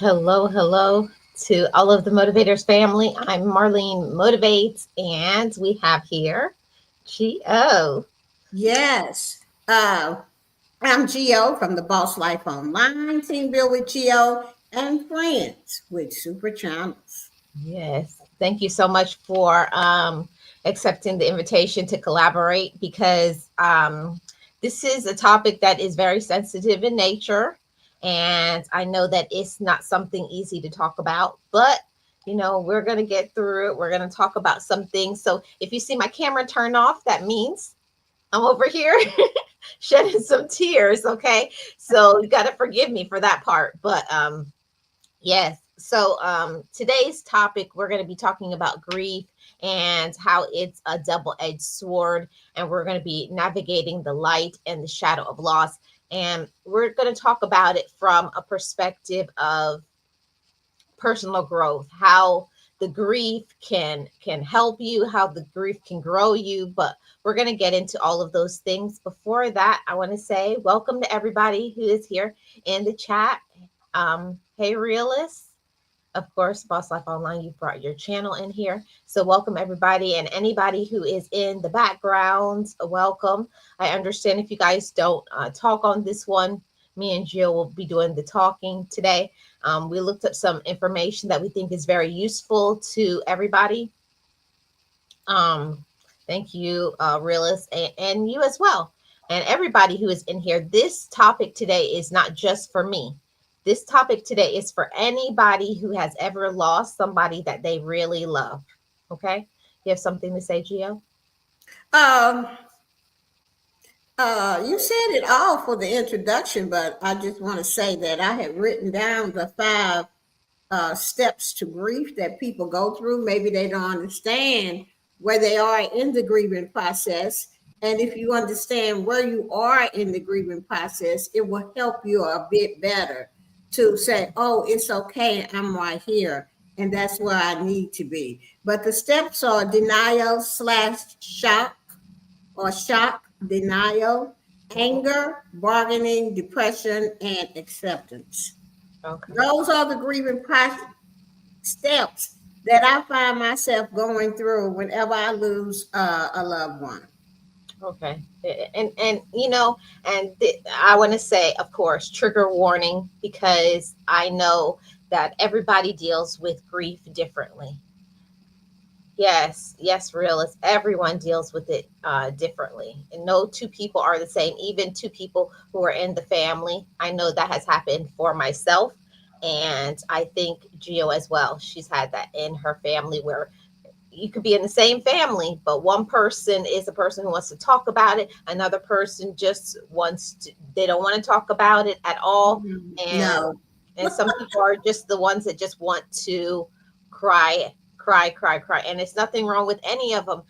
Hello, hello to all of the Motivators family. I'm Marlene Motivates, and we have here Gio. Yes. I'm Geo from the Boss Life Online, Team Build with Geo, and Friends with Super Channels. Yes, thank you so much for accepting the invitation to collaborate because this is a topic that is very sensitive in nature. And I know that it's not something easy to talk about, but we're going to get through it. We're going to talk about some things. So if you see my camera turn off, that means I'm over here shedding some tears. Okay. So you got to forgive me for that part. But yes. So today's topic, we're going to be talking about grief and how it's a double edged sword. And we're going to be navigating the light and the shadow of loss. And we're going to talk about it from a perspective of personal growth, how the grief can help you, how the grief can grow you. But we're going to get into all of those things. Before that, I want to say welcome to everybody who is here in the chat. Hey, realists. Of course, Boss Life Online, you brought your channel in here. So welcome everybody, and anybody who is in the background, welcome. I understand if you guys don't talk on this one, me and Jill will be doing the talking today. We looked up some information that we think is very useful to everybody. Um, Thank you, Realist, and you as well. And everybody who is in here, this topic today is not just for me. This topic today is for anybody who has ever lost somebody that they really love. Okay? You have something to say, Gio? Um, you said it all for the introduction, but I just want to say that I had written down the five steps to grief that people go through. Maybe they don't understand where they are in the grieving process. And if you understand where you are in the grieving process, it will help you a bit better to say, oh, it's okay, I'm right here. And that's where I need to be. But the steps are denial slash shock or shock, denial, anger, bargaining, depression, and acceptance. Okay. Those are the grieving steps that I find myself going through whenever I lose a loved one. Okay. And I want to say, of course, trigger warning, because I know that everybody deals with grief differently. Yes, yes, realist. Everyone deals with it differently. And no two people are the same, even two people who are in the family. I know that has happened for myself. And I think Geo as well. She's had that in her family where you could be in the same family, but one person is a person who wants to talk about it. Another person just wants to, they don't want to talk about it at all. And No. some people are just the ones that just want to cry, cry, cry, cry. And it's nothing wrong with any of them.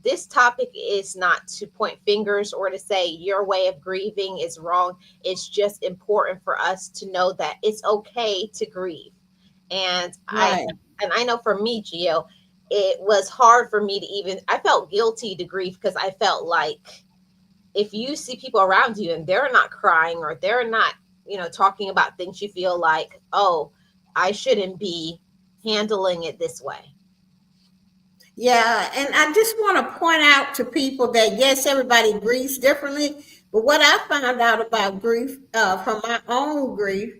This topic is not to point fingers or to say your way of grieving is wrong. It's just important for us to know that it's okay to grieve. And Right. I know for me, Gio, it was hard for me to even, I felt guilty to grieve because I felt like if you see people around you and they're not crying or they're not, talking about things, you feel like, oh, I shouldn't be handling it this way. Yeah, and I just want to point out to people that yes, everybody grieves differently, but what I found out about grief from my own grief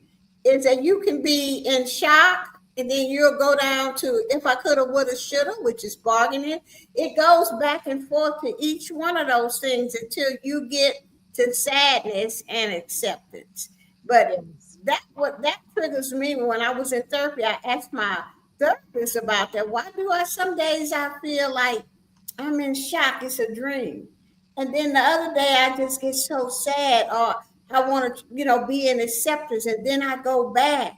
is that you can be in shock and then you'll go down to if I coulda, woulda, shoulda, which is bargaining. It goes back and forth to each one of those things until you get to sadness and acceptance. But Yes. that triggers me when I was in therapy. I asked my therapist about that. Why do I some days I feel like I'm in shock, it's a dream. And then the other day I just get so sad or I want to, be in acceptance and then I go back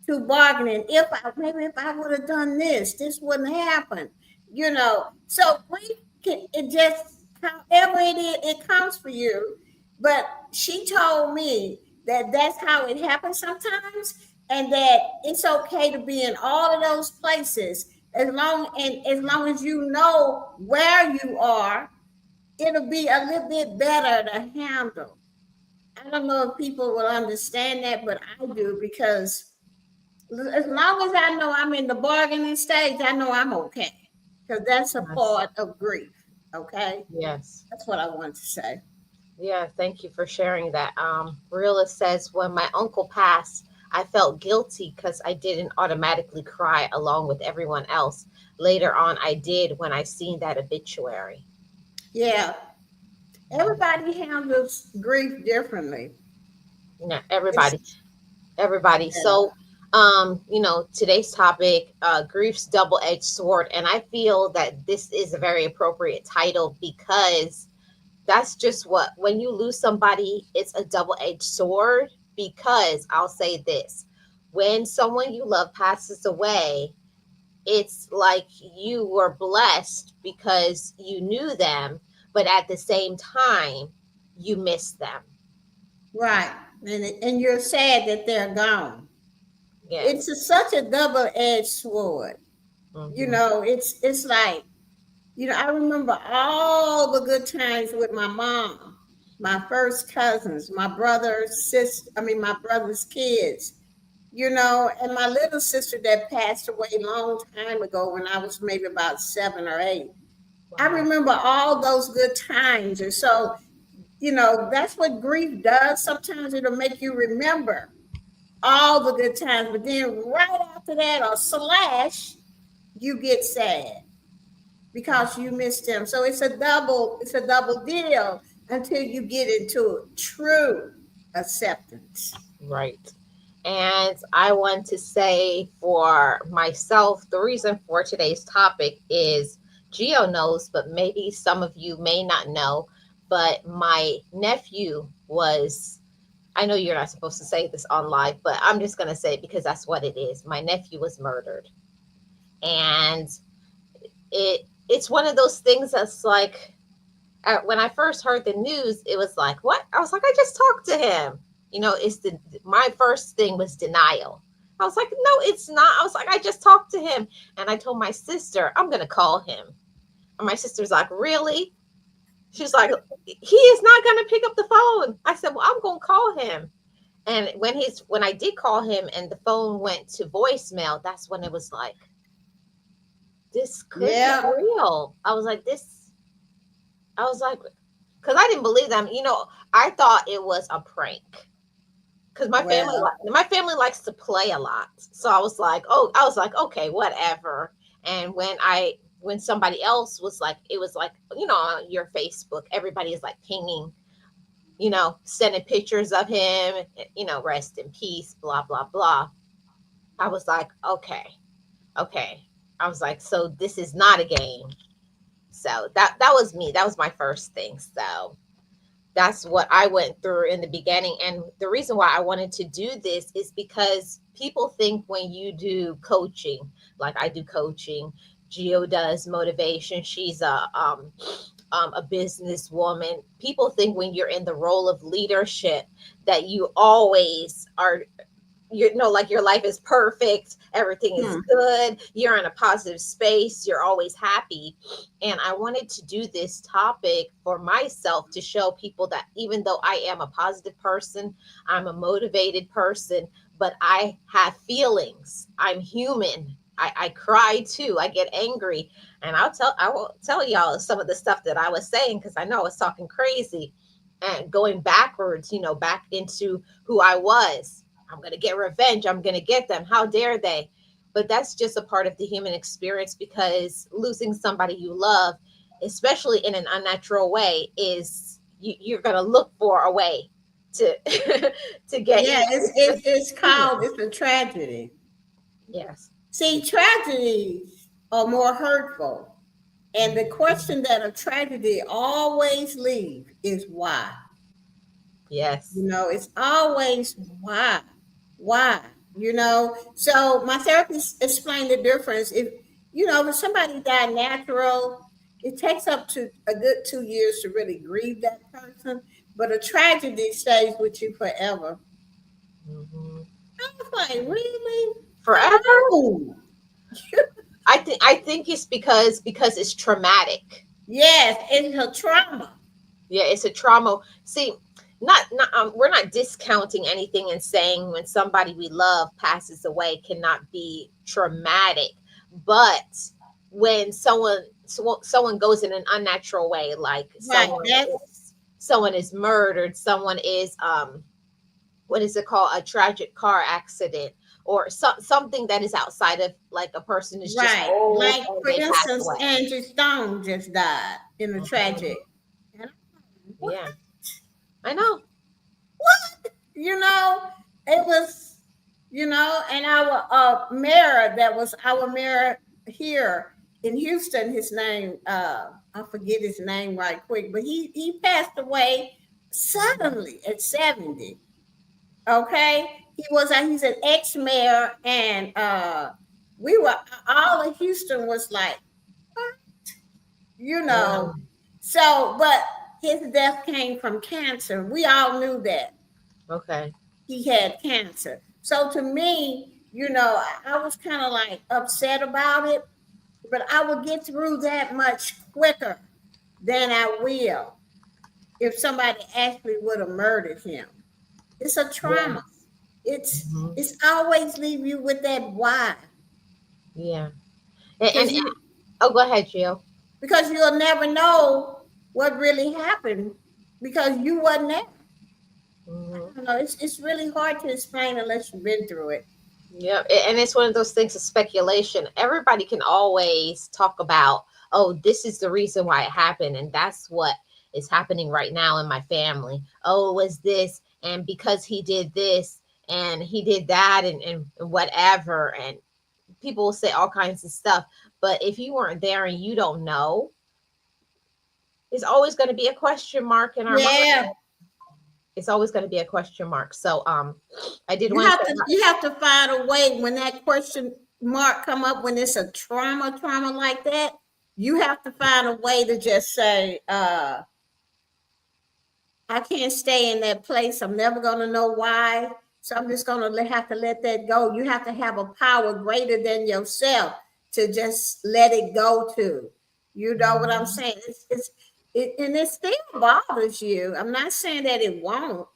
to bargaining. If I would have done this, this wouldn't happen. So grief can it just however it is, it comes for you. But she told me that that's how it happens sometimes, and that it's okay to be in all of those places as long as you know where you are, it'll be a little bit better to handle. I don't know if people will understand that, but I do because As long as I know I'm in the bargaining stage, I know I'm okay. Because that's a Yes. part of grief. Okay. Yes. That's what I want to say. Yeah, thank you for sharing that. Rilla says, when my uncle passed, I felt guilty because I didn't automatically cry along with everyone else. Later on, I did when I seen that obituary. Yeah. Everybody handles grief differently. You know, It's, everybody. yeah. So, today's topic, grief's double-edged sword, and I feel that this is a very appropriate title because that's just what, when you lose somebody, it's a double-edged sword. Because I'll say this, when someone you love passes away, it's like you were blessed because you knew them, but at the same time you miss them. Right. And you're sad that they're gone. It's Yes. such a double-edged sword. Hmm. It's like, I remember all the good times with my mom, my first cousins, my brother's kids, and my little sister that passed away a long time ago when I was maybe about 7 or 8. I Wow. remember all those good times. And so, that's what grief does. Sometimes it'll make you remember all the good times, but then right after that, or slash, you get sad because you miss them. So it's a double deal until you get into true acceptance. Right. And I want to say for myself, the reason for today's topic is Geo knows, but maybe some of you may not know. But my nephew was, I know you're not supposed to say this on live, but I'm just going to say it because that's what it is. My nephew was murdered. And it's one of those things that's like, when I first heard the news, it was like, what? I was like, I just talked to him. My first thing was denial. I was like, no, it's not. I was like, I just talked to him. And I told my sister, I'm going to call him. And my sister's like, really? She's like, he is not going to pick up the phone. I said, well, I'm going to call him. And when I did call him and the phone went to voicemail, that's when it was like, this could be Yeah, real. I was like, because I didn't believe them. I thought it was a prank. Because well, my family likes to play a lot. So I was like, okay, whatever. And when somebody else was like, it was like, on your Facebook, everybody is like pinging, sending pictures of him, rest in peace, blah, blah, blah. I was like, okay, okay. I was like, so this is not a game. So that was me. That was my first thing. So that's what I went through in the beginning. And the reason why I wanted to do this is because people think when you do coaching, like I do coaching, Geo does motivation. She's a businesswoman. People think when you're in the role of leadership that you always are, like your life is perfect, everything is hmm, good, you're in a positive space, you're always happy. And I wanted to do this topic for myself to show people that even though I am a positive person, I'm a motivated person, but I have feelings. I'm human. I cry too. I get angry. And I will tell y'all some of the stuff that I was saying because I know I was talking crazy and going backwards, back into who I was. I'm going to get revenge. I'm going to get them. How dare they? But that's just a part of the human experience because losing somebody you love, especially in an unnatural way, is you're going to look for a way to to get yeah, it's healing. called, it's a tragedy. Yes. See, tragedies are more hurtful. And the question that a tragedy always leaves is why. Yes. It's always why. Why? So my therapist explained the difference. If somebody died natural, it takes up to a good 2 years to really grieve that person. But a tragedy stays with you forever. Hmm. I was like, really? Forever. No. I think it's because it's traumatic. Yes, it's a trauma. Yeah, it's a trauma. See, we're not discounting anything and saying when somebody we love passes away cannot be traumatic, but when someone goes in an unnatural way, like Right. That's someone is murdered, someone is what is it called, a tragic car accident, or something that is outside of, like, a person is just right. old Like and for they pass instance, away. Angie Stone just died in a Mhm. tragic. And what? Yeah, I know. You know, it was, and our mayor, that was our mayor here in Houston, his name, I forget his name right quick, but he passed away suddenly at 70. Okay. He's an ex-mayor, and we were all of Houston was like, "What?" you Yeah. know. So, but his death came from cancer. We all knew that Okay. he had cancer. So to me, I was kind of like upset about it, but I would get through that much quicker than I will if somebody actually would have murdered him. It's a Yeah. trauma. It's Mhm. it's always leave you with that why. Yeah. And Because you oh, go ahead, Jill. because you'll never know what really happened because you wasn't there. I Hmm. don't know. It's really hard to explain unless you've been through it. Yeah, and it's one of those things of speculation. Everybody can always talk about, oh, this is the reason why it happened, and that's what is happening right now in my family. Oh, it was this, and because he did this and he did that, and whatever, and people will say all kinds of stuff. But if you weren't there and you don't know, it's always going to be a question mark in our mind. Yeah. It's always going to be a question mark. So I did You want to have say, to you have to find a way when that question mark come up when it's a trauma like that. You have to find a way to just say, I can't stay in that place. I'm never gonna know why. So I'm just gonna have to let that go. You have to have a power greater than yourself to just let it go to. You know what I'm saying? And it still bothers you. I'm not saying that it won't.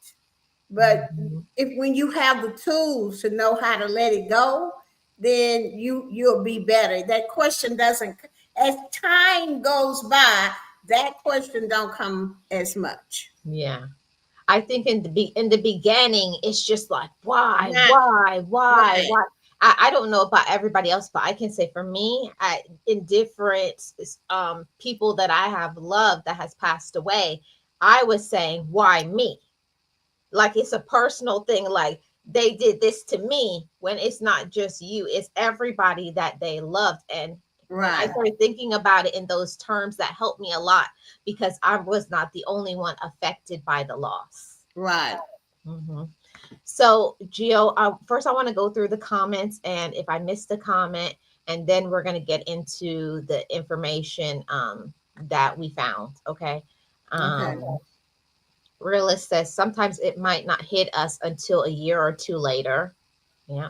But mhm, if when you have the tools to know how to let it go, then you'll be better. That question doesn't as time goes by, that question don't come as much. yeah. I think in the beginning, it's just like, Right, right, why? I don't know about everybody else, but I can say for me, in different people that I have loved that has passed away, I was saying, why me? Like it's a personal thing. Like they did this to me, when it's not just you, it's everybody that they loved. And when I right, started thinking about it in those terms, that helped me a lot because I was not the only one affected by the loss. right. Hmm. So, Gio, first I want to go through the comments, and if I missed a comment, and then we're going to get into the information that we found. Okay. Okay. Um, Realist says sometimes it might not hit us until a year or two later. Yeah,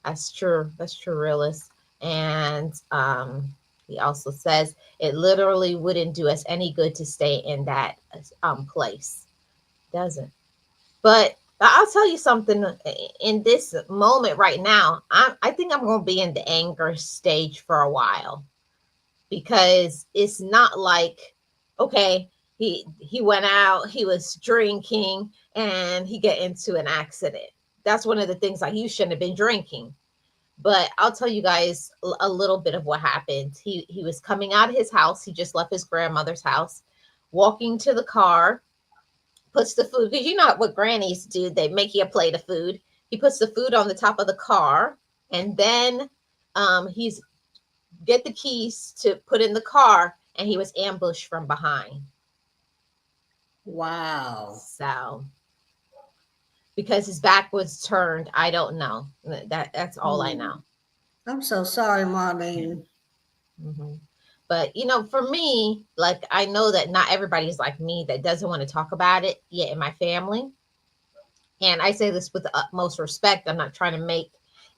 that's true. That's true, Realist. And he also says it literally wouldn't do us any good to stay in that place. Doesn't. But I'll tell you something. In this moment right now, I think I'm going to be in the anger stage for a while, because it's not like, okay, he went out, he was drinking, and he get into an accident. That's one of the things, like, you shouldn't have been drinking. But I'll tell you guys a little bit of what happened. He was coming out of his house. He just left his grandmother's house, walking to the car, puts the food, because you know what grannies do, they make you a plate of food. He puts the food on the top of the car, and then he's get the keys to put in the car, and he was ambushed from behind. Wow. So because his back was turned, I don't know. That's all I Hmm. know. I'm so sorry, Marlene. Hmm. But for me, like, I know that not everybody's like me that doesn't want to talk about it yet in my family. And I say this with the utmost respect. I'm not trying to make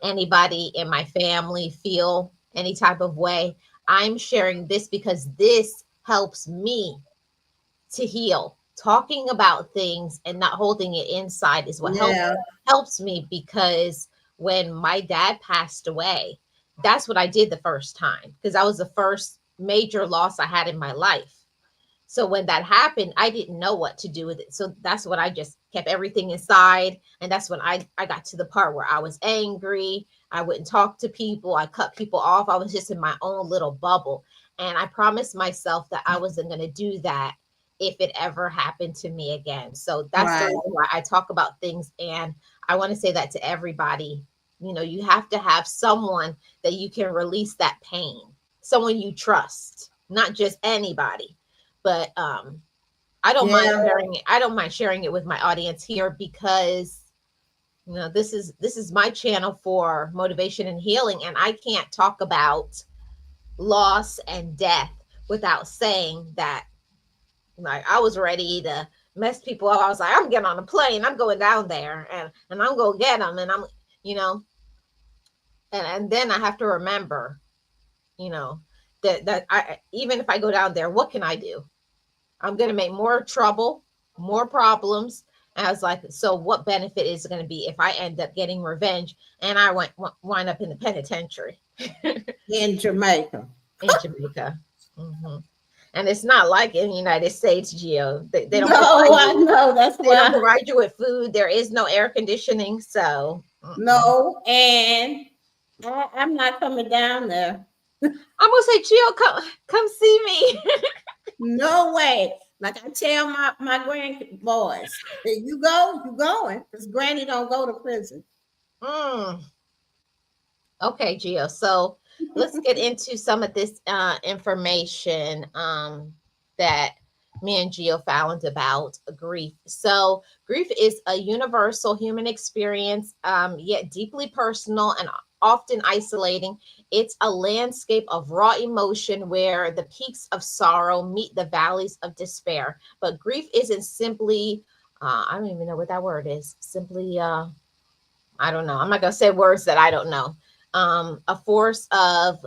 anybody in my family feel any type of way. I'm sharing this because this helps me to heal. talking about things and not holding it inside is what Yeah. helps me, because when my dad passed away, that's what I did the first time, because that was the first major loss I had in my life. So when that happened, I didn't know what to do with it. So that's when I just kept everything inside. And that's when I got to the part where I was angry. I wouldn't talk to people. I cut people off. I was just in my own little bubble. And I promised myself that I wasn't going to do that if it ever happened to me again. So that's the Right. reason why I talk about things. And I want to say that to everybody. You know, you have to have someone that you can release that pain, someone you trust, not just anybody. But I don't mind Yeah. sharing it. I don't mind sharing it with my audience here, because this is my channel for motivation and healing, and I can't talk about loss and death without saying that, like, I was ready to mess people up. I was like, I'm getting on a plane, I'm going down there, and I'm gonna get them, and I'm, you know, and then I have to remember, you know, that I, even if I go down there, what can I do? I'm going to make more trouble, more problems. And I was like, so what benefit is it going to be if I end up getting revenge and I wind up in the penitentiary In Jamaica. in Jamaica? Hmm. And it's not like in the United States, Geo. They don't No, provide I you. know. That's They don't why. provide you with food. There is no air conditioning, so No, and I'm not coming down there. I'm gonna say, Geo, come see me. No way. Like I tell my grandboys, if you go, you going. Because Granny don't go to prison. Mm. Okay, Gio. So let's get into some of this information that me and Gio found about grief. So, grief is a universal human experience, yet deeply personal and often isolating. It's a landscape of raw emotion where the peaks of sorrow meet the valleys of despair. But grief isn't simply, I don't even know what that word is, simply, I don't know. I'm not going to say words that I don't know. A force of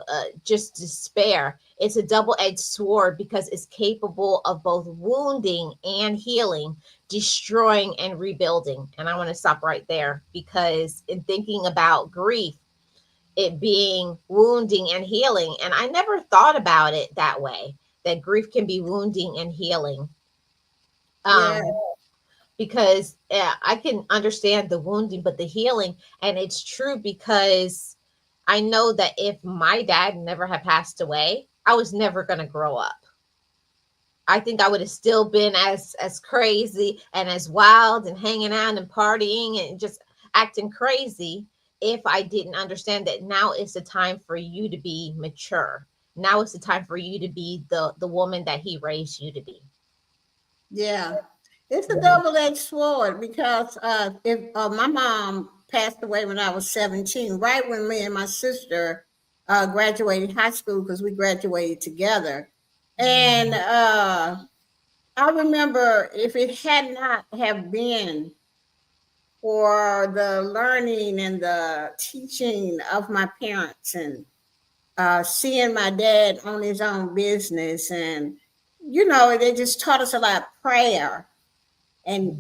just despair. It's a double edged sword because it's capable of both wounding and healing, destroying and rebuilding. And I want to stop right there, because in thinking about grief, it being wounding and healing, and I never thought about it that way, that grief can be wounding and healing. Yeah, Um, because I can understand the wounding, but the healing, and it's true, because I know that if my dad never had passed away, I was never going to grow up. I think I would have still been as crazy and as wild and hanging out and partying and just acting crazy, if I didn't understand that now is the time for you to be mature. Now is the time for you to be the woman that he raised you to be. yeah. It's a Yeah. double-edged sword because if my mom passed away when I was 17, right when me and my sister graduated high school because we graduated together. And I remember if it had not have been for the learning and the teaching of my parents and seeing my dad on his own business and they just taught us a lot of prayer and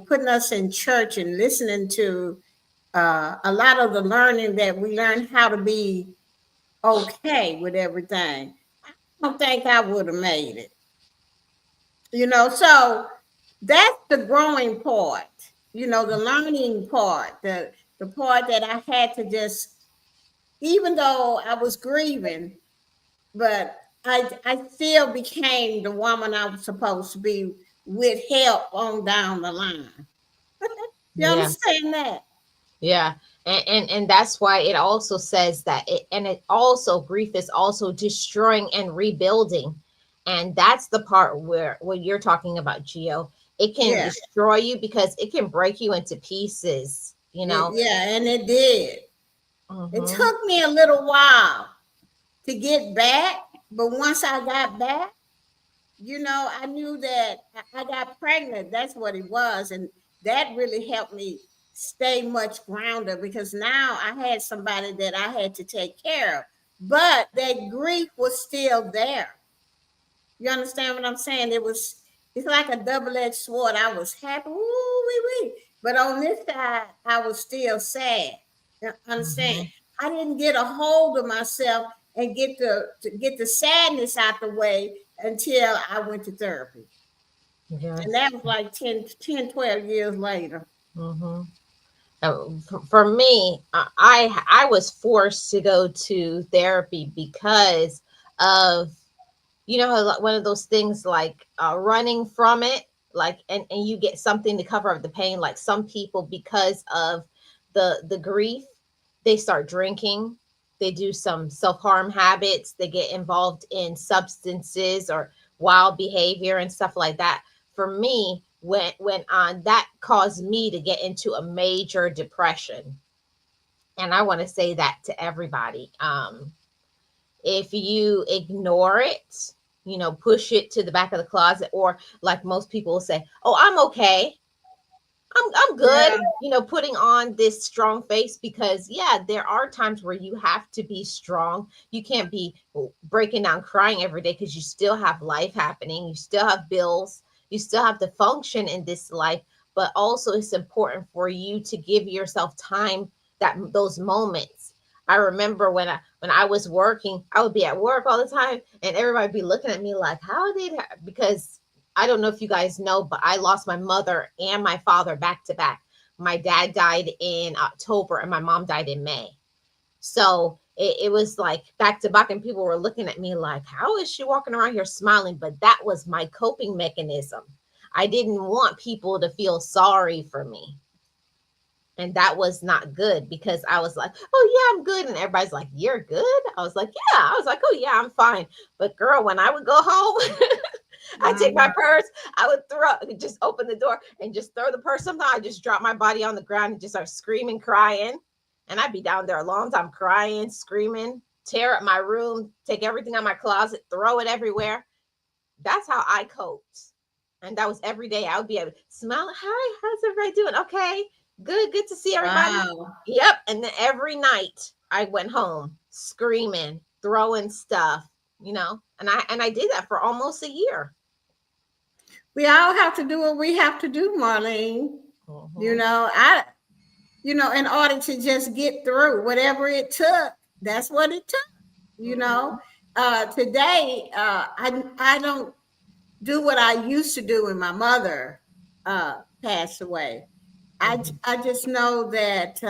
putting us in church and listening to a lot of the learning that we learned how to be okay with everything. I don't think I would have made it. So that's the growing part, the learning part, the part that I had to just, even though I was grieving, but I still became the woman I was supposed to be with help on down the line. You Yeah. understand that? Yeah. And that's why it also says that it also, grief is also destroying and rebuilding. And that's the part where what you're talking about, Geo. It can Yeah, destroy you because it can break you into pieces, you know. yeah, and it did. It Hmm. took me a little while to get back, but once I got back, I knew that I got pregnant. That's what it was. And that really helped me stay much grounded because now I had somebody that I had to take care of. But that grief was still there. You understand what I'm saying? it's like a double-edged sword. I was happy, woo, wee, wee. But on this side, I was still sad. You understand? Mhm. I didn't get a hold of myself and get to get the sadness out the way until I went to therapy. And Yes. that was like 12 years later. Hmm. For me, I was forced to go to therapy because of, you know, like one of those things like running from it, like, and you get something to cover up the pain. Like some people, because of the grief, they start drinking, they do some self-harm habits, they get involved in substances or wild behavior and stuff like that. For me, when on that caused me to get into a major depression. And I want to say that to everybody. If you ignore it, you know, push it to the back of the closet, or like most people will say, "Oh, I'm okay. I'm good." Yeah. You know, putting on this strong face, because yeah, there are times where you have to be strong. You can't be breaking down crying every day, because you still have life happening. You still have bills. You still have to function in this life, but also it's important for you to give yourself time, that those moments. I remember when I was working, I would be at work all the time, and everybody would be looking at me like, "How did?" Because I don't know if you guys know, but I lost my mother and my father back to back. My dad died in October and my mom died in May. So it was like back to back, and people were looking at me like, "How is she walking around here smiling?" But that was my coping mechanism. I didn't want people to feel sorry for me. And that was not good, because I was like, "Oh, yeah, I'm good." And everybody's like, "You're good?" I was like, "Yeah." I was like, "Oh, yeah, I'm fine." But girl, when I would go home, I take my purse, I would just open the door and just throw the purse. Sometimes I just drop my body on the ground and just start screaming, crying. And I'd be down there a long time crying, screaming, tear up my room, take everything out of my closet, throw it everywhere. That's how I coped. And that was every day. I would be able to smile. "Hi, how's everybody doing? Okay, good to see everybody." Wow. Yep. And then every night I went home screaming, throwing stuff, you know, and I did that for almost a year. We all have to do what we have to do, Marlene. You Mhm. know, I in order to just get through whatever it took, that's what it took. You know, Mhm. today I don't do what I used to do when my mother passed away. Mhm. I just know that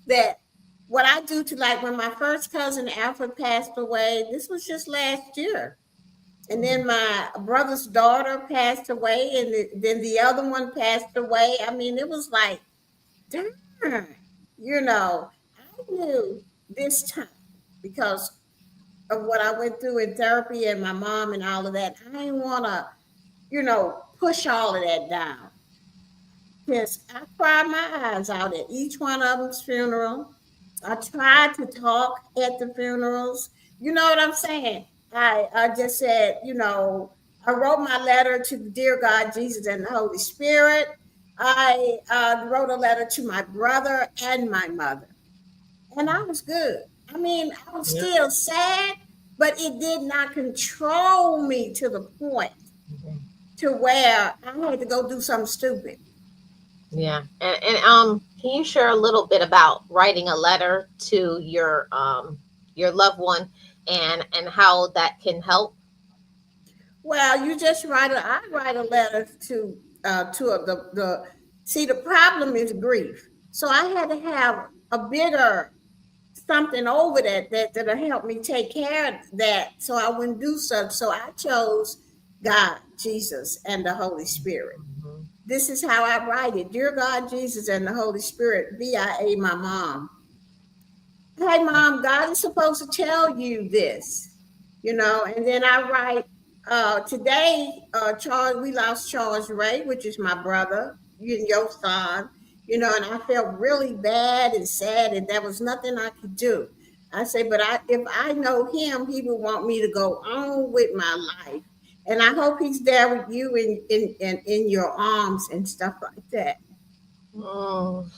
that what I do to, like, when my first cousin Alfred passed away, this was just last year. And then Mhm. my brother's daughter passed away, and then the other one passed away. I mean, it was like, darn, I knew this time, because of what I went through in therapy and my mom and all of that. I didn't want to, push all of that down. Because I cried my eyes out at each one of them's funeral. I tried to talk at the funerals. You know what I'm saying? I just said, I wrote my letter to dear God, Jesus, and the Holy Spirit. I wrote a letter to my brother and my mother, and I was good. I mean, I was Yep. still sad, but it did not control me to the point Mhm. to where I had to go do something stupid. Yeah. And can you share a little bit about writing a letter to your loved one, and how that can help? Well, you just I write a letter to the see, the problem is grief. So I had to have a bigger something over that'll help me take care of that, so I wouldn't do such. So I chose God, Jesus, and the Holy Spirit. Mhm. This is how I write it. Dear God, Jesus, and the Holy Spirit, VIA, my mom. Hey, mom, God is supposed to tell you this, and then I write, today, Charles, we lost Charles Ray, which is my brother, your son, and I felt really bad and sad, and there was nothing I could do. I say, but if I know him, he would want me to go on with my life. And I hope he's there with you in your arms and stuff like that. Mm.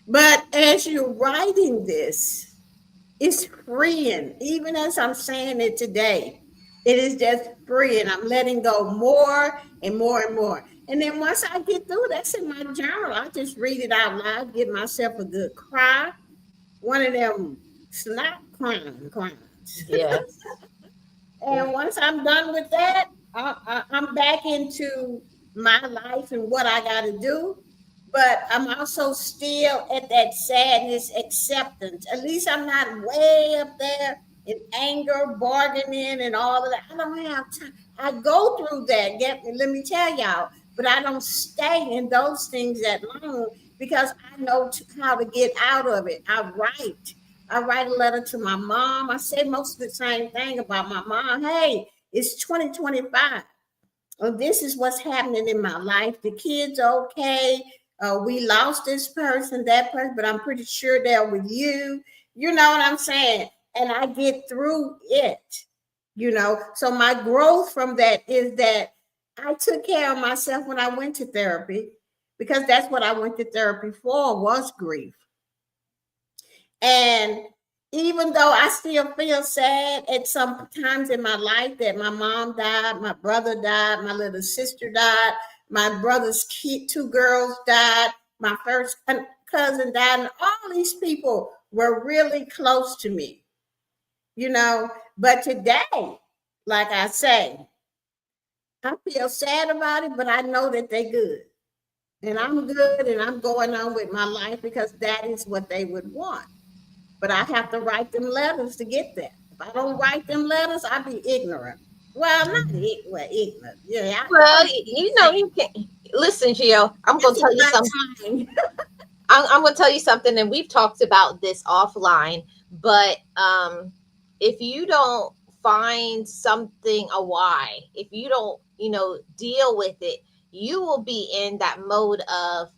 But as you're writing this, it's freeing, even as I'm saying it today. It is just free, and I'm letting go more and more and more. And then once I get through, that's in my journal. I just read it out loud, give myself a good cry. One of them snot crying. Yes. Yeah. And once I'm done with that, I'm back into my life and what I got to do. But I'm also still at that sadness acceptance. At least I'm not way up there in anger, bargaining, and all of that. I don't have time. I go through that. Let me tell y'all. But I don't stay in those things that long because I know how to get out of it. I write a letter to my mom. I say most of the same thing about my mom. Hey, it's 2025. This is what's happening in my life. The kids okay. We lost this person, that person, but I'm pretty sure they're with you. You know what I'm saying? And I get through it. So my growth from that is that I took care of myself when I went to therapy, because that's what I went to therapy for, was grief. And even though I still feel sad at some times in my life that my mom died, my brother died, my little sister died, my brother's two girls died, my first cousin died, and all these people were really close to me, But today, like I say, I feel sad about it, but I know that they're good. And I'm good, and I'm going on with my life because that is what they would want. But I have to write them letters to get that. If I don't write them letters, I'll be ignorant. Well, not ignorant. Yeah, Well, you can listen, Gio. I'm gonna tell you something. I'm gonna tell you something, and we've talked about this offline. But if you don't find something a why, if you don't, deal with it, you will be in that mode of,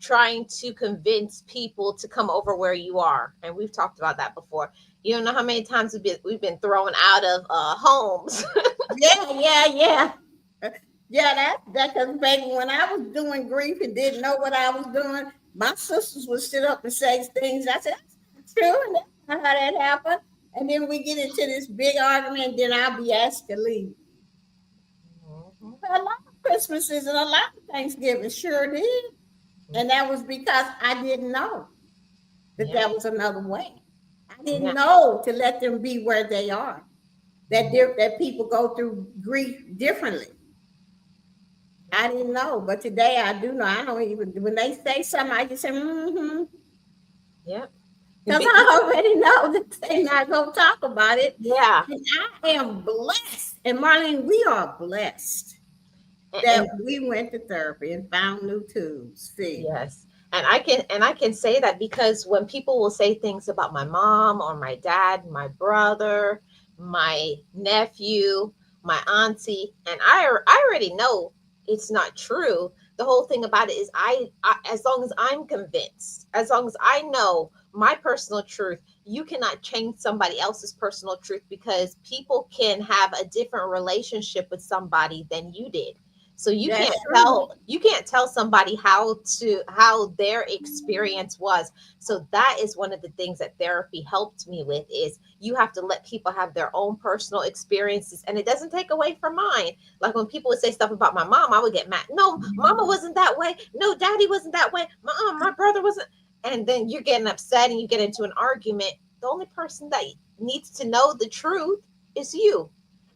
trying to convince people to come over where you are. And we've talked about that before. You don't know how many times we've been thrown out of homes. Yeah. Yeah, that because baby, when I was doing grief and didn't know what I was doing, my sisters would sit up and say things. I said, that's not true, and that's not how that happened. And then we get into this big argument, and then I'll be asked to leave. Mm-hmm. A lot of Christmases and a lot of Thanksgiving sure did. And that was because I didn't know that that was another way. I didn't know to let them be where they are. That people go through grief differently. I didn't know, but today I do know. I don't even, when they say something, I just say, mm-hmm. Yeah. Because I already know that they're not going to talk about it. Yeah. And I am blessed. And Marlene, we are blessed that we went to therapy and found new tools. See? Yes. And I can say that because when people will say things about my mom or my dad, my brother, my nephew, my auntie, and I already know it's not true. The whole thing about it is I as long as I'm convinced, as long as I know my personal truth, you cannot change somebody else's personal truth, because people can have a different relationship with somebody than you did. So you can't tell somebody how their experience was. So that is one of the things that therapy helped me with, is you have to let people have their own personal experiences, and it doesn't take away from mine. Like when people would say stuff about my mom, I would get mad. No, mama wasn't that way. No, daddy wasn't that way. My brother wasn't. And then you're getting upset and you get into an argument. The only person that needs to know the truth is you.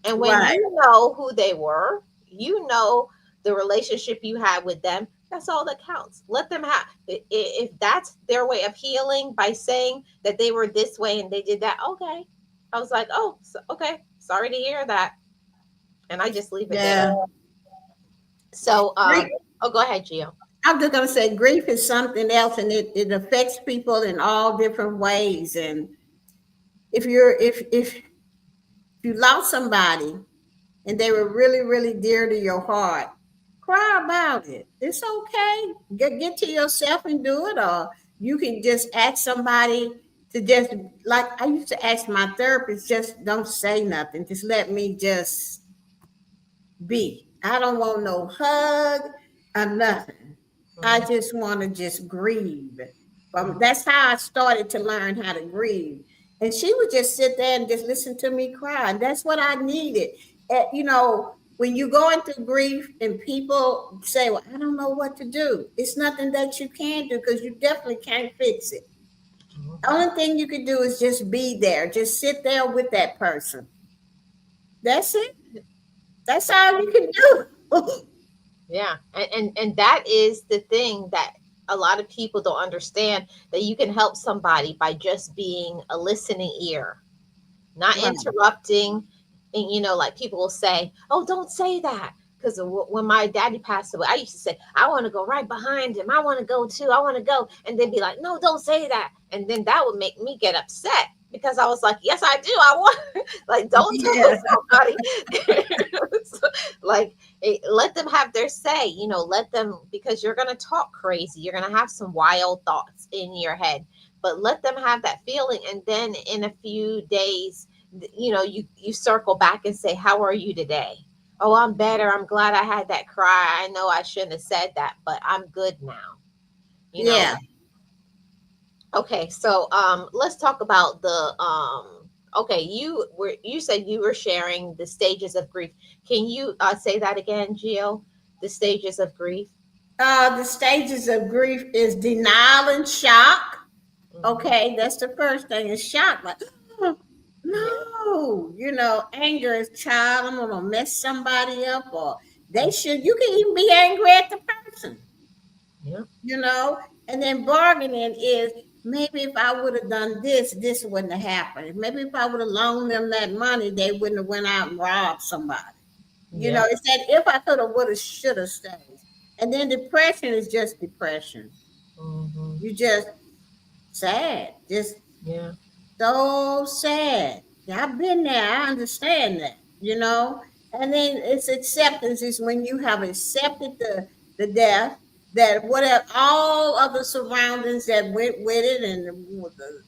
And when you know who they were, you know the relationship you had with them, that's all that counts. Let them have, if that's their way of healing by saying that they were this way and they did that, okay. I was like, oh, okay, sorry to hear that. And I just leave it there. So go ahead, Gio. I'm just going to say grief is something else, and it affects people in all different ways. And if you lost somebody and they were really, really dear to your heart, cry about it. It's okay. Get to yourself and do it. Or you can just ask somebody to just, like I used to ask my therapist, just don't say nothing. Just let me just be. I don't want no hug or nothing. I just want to just grieve. That's how I started to learn how to grieve. And she would just sit there and just listen to me cry. And that's what I needed. When you're going through grief and people say, well, I don't know what to do, it's nothing that you can do because you definitely can't fix it. The only thing you can do is just be there. Just sit there with that person. That's it. That's all you can do. Yeah. And that is the thing that a lot of people don't understand, that you can help somebody by just being a listening ear, not Right. interrupting. And like people will say, oh, don't say that, because when my daddy passed away, I used to say, I want to go right behind him, I want to go too, I want to go. And they'd be like, no, don't say that. And then that would make me get upset, because I was like, yes, I do, I want like, don't Yeah. tell somebody. So, like, let them have their say, let them, because you're going to talk crazy, you're going to have some wild thoughts in your head, but let them have that feeling. And then in a few days, you circle back and say, how are you today? Oh, I'm better, I'm glad I had that cry, I know I shouldn't have said that, but I'm good now. you know Yeah. okay, so let's talk about the okay, you said you were sharing the stages of grief. Can you say that again, Gio? The stages of grief. The stages of grief is denial and shock. Hmm. Okay, that's the first thing is shock. Like, "Oh, Yeah. no, anger is child. I'm gonna mess somebody up, or they should. You can even be angry at the person, Yeah. you know. And then bargaining is maybe if I would have done this, this wouldn't have happened. Maybe if I would have loaned them that money, they wouldn't have went out and robbed somebody. Yeah. It's that if I could have, would have, should have stage. And then depression is just depression. Hmm. You just sad, just Yeah. so sad. Yeah, I've been there. I understand that. And then it's acceptance is when you have accepted the death, that whatever all of the surroundings that went with it and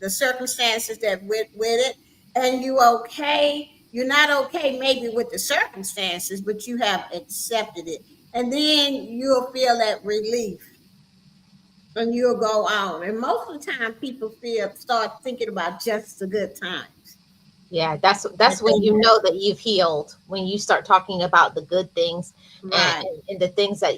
the circumstances that went with it, and you okay. You're not okay maybe with the circumstances, but you have accepted it. And then you'll feel that relief and you'll go on. And most of the time, people start thinking about just the good times. Yeah, that's when you know that you've healed, when you start talking about the good things, and, Right, and the things that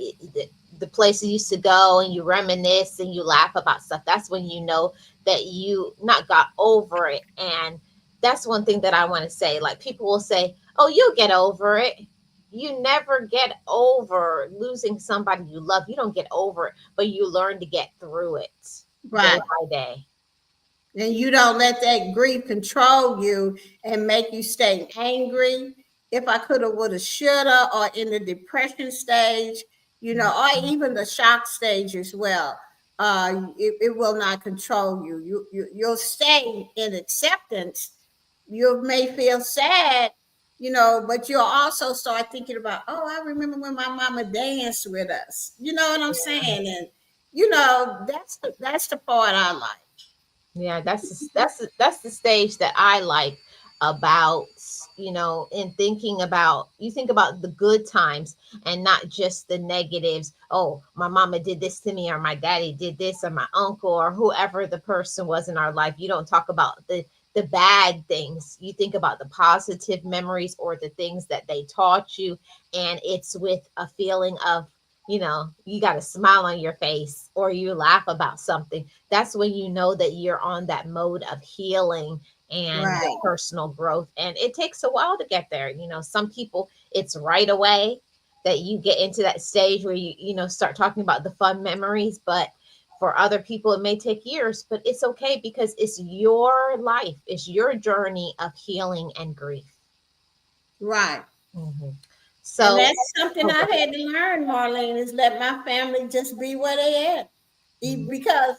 the places you used to go, and you reminisce and you laugh about stuff. That's when you know that you not got over it. And that's one thing that I want to say. Like, people will say, oh, you'll get over it. You never get over losing somebody you love. You don't get over it, but you learn to get through it day right. by day. And you don't let that grief control you and make you stay angry. If I coulda, woulda, shoulda, or in the depression stage, or even the shock stage as well. It will not control you. You'll stay in acceptance. You may feel sad, but you'll also start thinking about, oh, I remember when my mama danced with us. You know what I'm saying? And that's the part I like. Yeah, that's the stage that I like about, in thinking about, you think about the good times and not just the negatives. Oh, my mama did this to me, or my daddy did this, or my uncle, or whoever the person was in our life. You don't talk about the bad things. You think about the positive memories or the things that they taught you, and it's with a feeling of, you got a smile on your face, or you laugh about something. That's when you know that you're on that mode of healing and the Right. personal growth. And it takes a while to get there. Some people, it's right away that you get into that stage where you start talking about the fun memories. But for other people, it may take years, but it's okay, because it's your life, it's your journey of healing and grief. Right. Hmm. And So, that's something oh, I go had to learn, Marlene, is let my family just be where they at. ahead. Because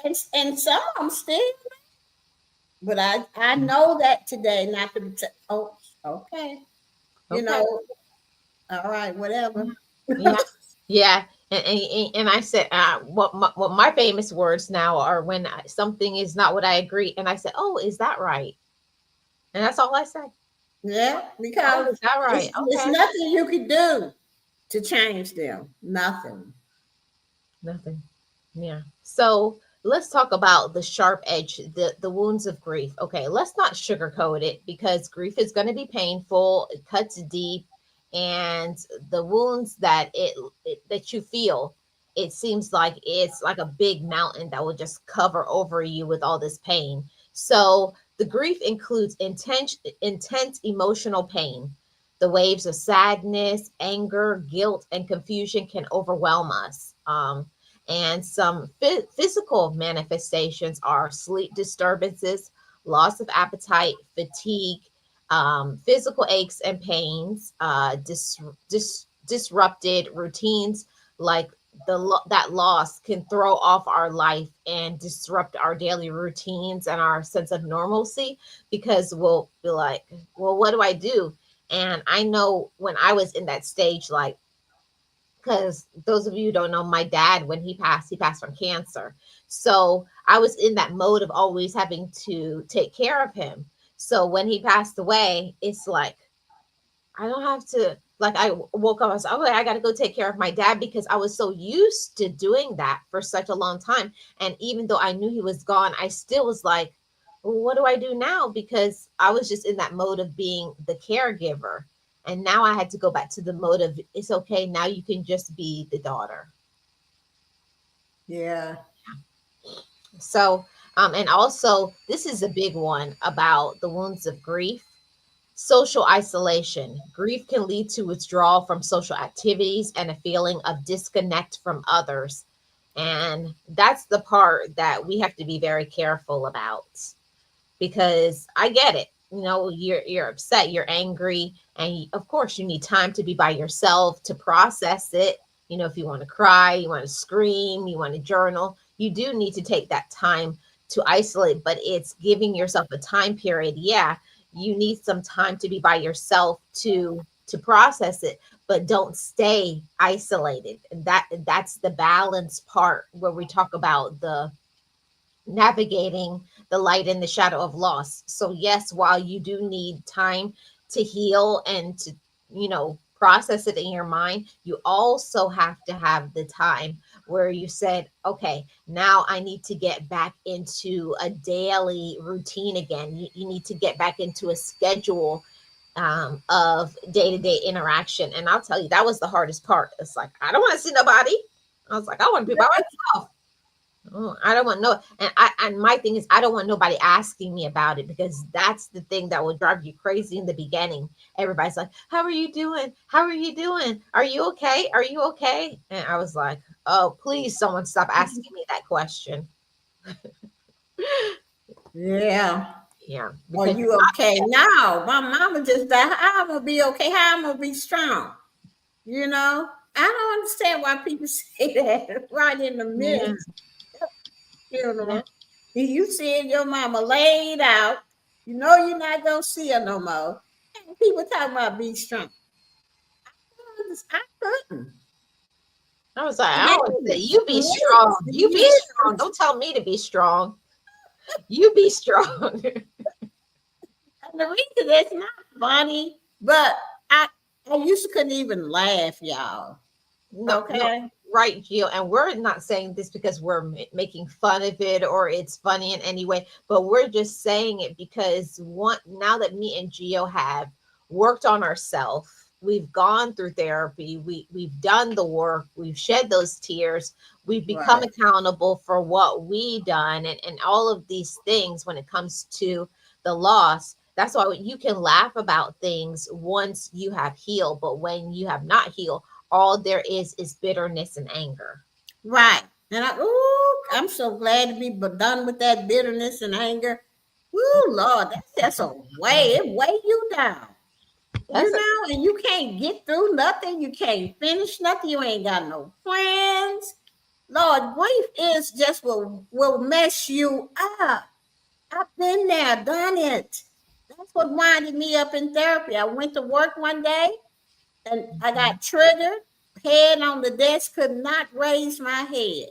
and some of them still, but I know that today not to oh, okay, you Okay. know, all right, whatever. Yeah. Yeah. And I said, what my famous words now are, when something is not what I agree, and I said, oh, is that right? And that's all I say. Yeah, Oh, because is that right? it's Okay. nothing you could do to change them. Nothing. Nothing. Yeah. So let's talk about the sharp edge, the wounds of grief. Okay, let's not sugarcoat it, because grief is going to be painful. It cuts deep, and the wounds that you feel, it seems like it's like a big mountain that will just cover over you with all this pain. So the grief includes intense emotional pain. The waves of sadness, anger, guilt, and confusion can overwhelm us. And some physical manifestations are sleep disturbances, loss of appetite, fatigue, physical aches and pains, disrupted routines, like that loss can throw off our life and disrupt our daily routines and our sense of normalcy, because we'll be like, well, what do I do? And I know when I was in that stage, like, because those of you who don't know, my dad, when he passed from cancer. So I was in that mode of always having to take care of him. So when he passed away, it's like, I don't have to, like, I woke up, I was like, okay, I got to go take care of my dad, because I was so used to doing that for such a long time. And even though I knew he was gone, I still was like, well, what do I do now? Because I was just in that mode of being the caregiver. And now I had to go back to the mode of, it's okay. Now you can just be the daughter. Yeah. So, and also, this is a big one about the wounds of grief. Social isolation. Grief can lead to withdrawal from social activities and a feeling of disconnect from others. And that's the part that we have to be very careful about, because I get it. You know, you're upset, you're angry, and of course you need time to be by yourself to process it. You know, if you want to cry, you want to scream, you want to journal, you do need to take that time to isolate, but it's giving yourself a time period. Yeah, you need some time to be by yourself to process it, but don't stay isolated. And that's the balance part where we talk about the navigating the light and the shadow of loss. So yes, while you do need time to heal and to, process it in your mind, you also have to have the time where you said, okay, now I need to get back into a daily routine again. You need to get back into a schedule of day-to-day interaction. And I'll tell you, that was the hardest part. It's like, I don't want to see nobody. I was like, I want to be by myself. Oh, I don't want no, and my thing is, I don't want nobody asking me about it, because that's the thing that will drive you crazy in the beginning. Everybody's like, "How are you doing? How are you doing? Are you okay? Are you okay?" And I was like, "Oh, please, someone stop asking me that question." Yeah. Yeah, Are because you okay now? My mama just died. How I'm gonna be okay? How I'm gonna be strong? You know? I don't understand why people say that right in the yeah, midst yeah, funeral. You seeing your mama laid out. You know you're not gonna see her no more. And people talking about be strong. I couldn't. I was like, I always say, Years, "You be strong. You be strong. years. Don't tell me to be strong. You be strong." And the reason it's not funny, but I used to couldn't even laugh, y'all. No, no, Okay. right, Gio. And we're not saying this because we're making fun of it or it's funny in any way, but we're just saying it because now that me and Gio have worked on ourselves, we've gone through therapy, we've done the work, we've shed those tears, we've become Right. accountable for what we done, and all of these things when it comes to the loss. That's why you can laugh about things once you have healed, but when you have not healed, all there is bitterness and anger. Right. And I'm so glad to be done with that bitterness and anger. Ooh, Lord, that's just a way, it weigh you down. You That's a, know, and you can't get through nothing. You can't finish nothing. You ain't got no friends. Lord, grief is just will mess you up. I've been there, done it. That's what winded me up in therapy. I went to work one day and I got triggered. Head on the desk, could not raise my head.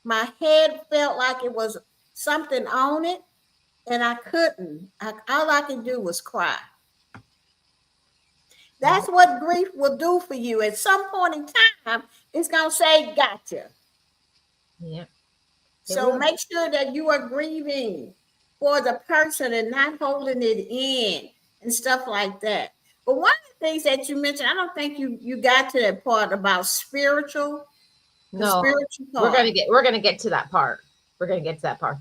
My head felt like it was something on it, and I couldn't. All I could do was cry. That's what grief will do for you. At some point in time, it's gonna say, "Gotcha." yeah. It So will. make sure that you are grieving for the person and not holding it in and stuff like that. But one of the things that you mentioned, I don't think you got to that part about the No, spiritual we're part. gonna get to that part. We're gonna get to that part.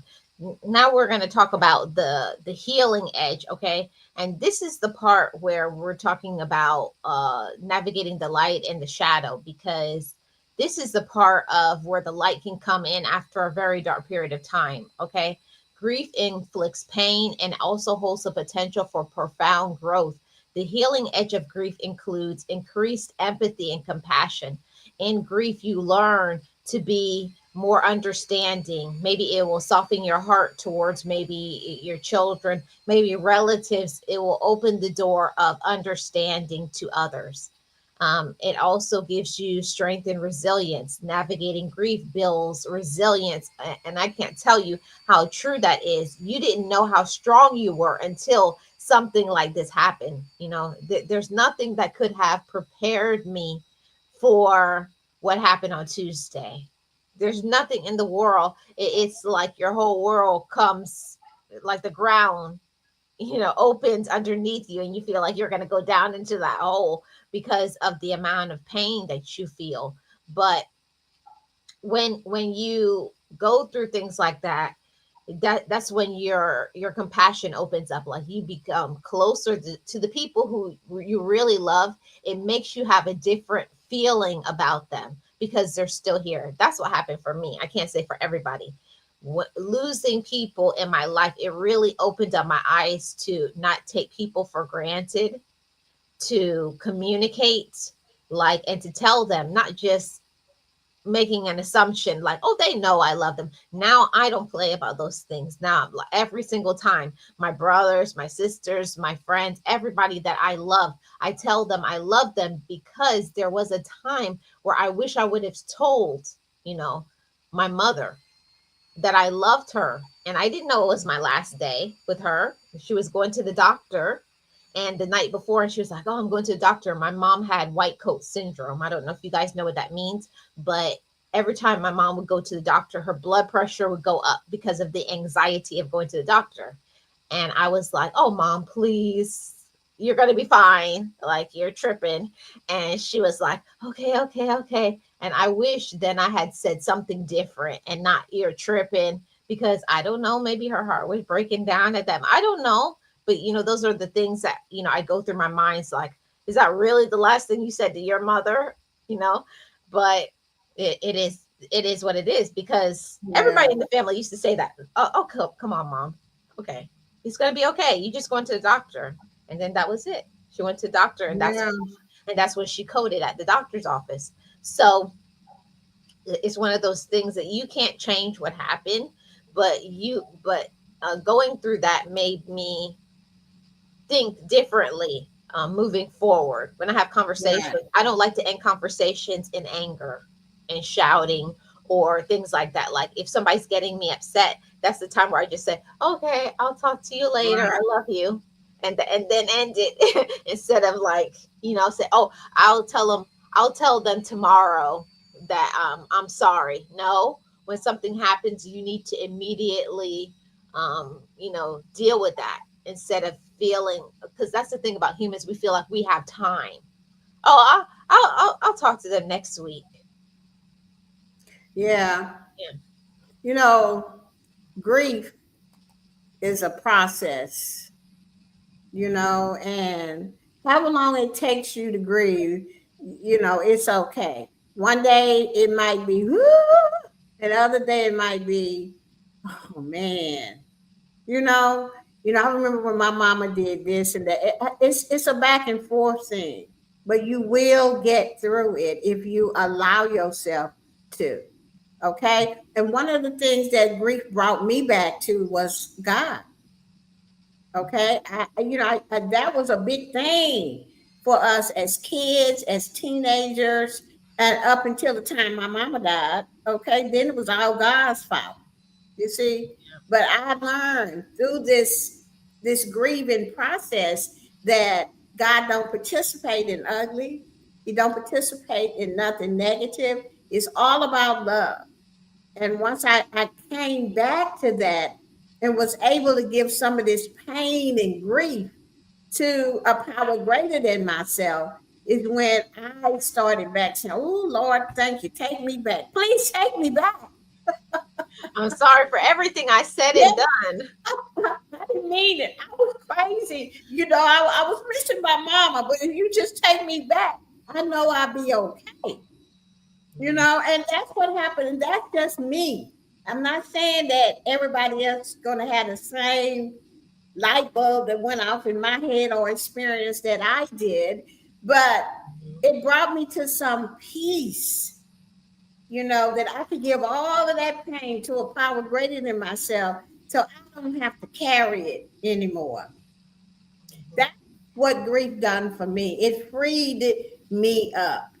Now we're gonna talk about the healing edge, okay? And this is the part where we're talking about navigating the light and the shadow, because this is the part of where the light can come in after a very dark period of time, okay? Grief inflicts pain and also holds the potential for profound growth. The healing edge of grief includes increased empathy and compassion. In grief, you learn to be more understanding. Maybe it will soften your heart towards maybe your children, maybe relatives. It will open the door of understanding to others. It also gives you strength and resilience. Navigating grief builds resilience. And I can't tell you how true that is. You didn't know how strong you were until something like this happened. There's nothing that could have prepared me for what happened on Tuesday. There's nothing in the world. It's like your whole world comes, like the ground, opens underneath you, and you feel like you're going to go down into that hole because of the amount of pain that you feel. But when you go through things like that, that's when your compassion opens up. Like, you become closer to the people who you really love. It makes you have a different feeling about them because they're still here. That's what happened for me. I can't say for everybody. Losing people in my life, it really opened up my eyes to not take people for granted, to communicate, like, and to tell them, not just making an assumption like, oh, they know I love them. Now I don't play about those things. Now, every single time, my brothers, my sisters, my friends, everybody that I love, I tell them I love them, because there was a time where I wish I would have told, my mother that I loved her. And I didn't know it was my last day with her. She was going to the doctor. And the night before, and she was like, oh, I'm going to the doctor. My mom had white coat syndrome. I don't know if you guys know what that means, but every time my mom would go to the doctor, her blood pressure would go up because of the anxiety of going to the doctor. And I was like, oh, mom, please, you're going to be fine. Like, you're tripping. And she was like, okay, okay, okay. And I wish then I had said something different and not, you're tripping, because I don't know, maybe her heart was breaking down at that. I don't know. But, those are the things that, I go through my mind. It's like, is that really the last thing you said to your mother? But it is what it is, because Yeah. everybody in the family used to say that. Oh, come on, mom. Okay. He's going to be okay. You just going to the doctor. And then that was it. She went to the doctor, and Yeah. that's when she coded at the doctor's office. So it's one of those things that you can't change what happened, but going through that made me think differently, moving forward. When I have conversations, Right. I don't like to end conversations in anger and shouting or things like that. Like, if somebody's getting me upset, that's the time where I just say, okay, I'll talk to you later. I Right. love you. And then end it instead of, like, say, oh, I'll tell them tomorrow that I'm sorry. No, when something happens, you need to immediately deal with that, instead of feeling, because that's the thing about humans, we feel like we have time. Oh, I'll talk to them next week. Yeah. Yeah. You know, grief is a process, and however long it takes you to grieve, it's okay. One day it might be, whoo, and the other day it might be, oh man, you know, I remember when my mama did this and that. It's a back and forth thing, but you will get through it if you allow yourself to. Okay, and one of the things that grief brought me back to was God. Okay, that was a big thing for us as kids, as teenagers, and up until the time my mama died. Okay, then it was all God's fault. You see, but I learned through this grieving process that God don't participate in ugly. He don't participate in nothing negative. It's all about love. And once I came back to that and was able to give some of this pain and grief to a power greater than myself, is when I started back saying, "Oh Lord, thank you. Take me back. Please take me back." I'm sorry for everything I said Yeah, and done. I didn't mean it. I was crazy. I was missing my mama, but if you just take me back, I know I'll be okay. And that's what happened. And that's just me. I'm not saying that everybody else is going to have the same light bulb that went off in my head or experience that I did, but it brought me to some peace, that I could give all of that pain to a power greater than myself so I don't have to carry it anymore. That's what grief done for me. It freed me up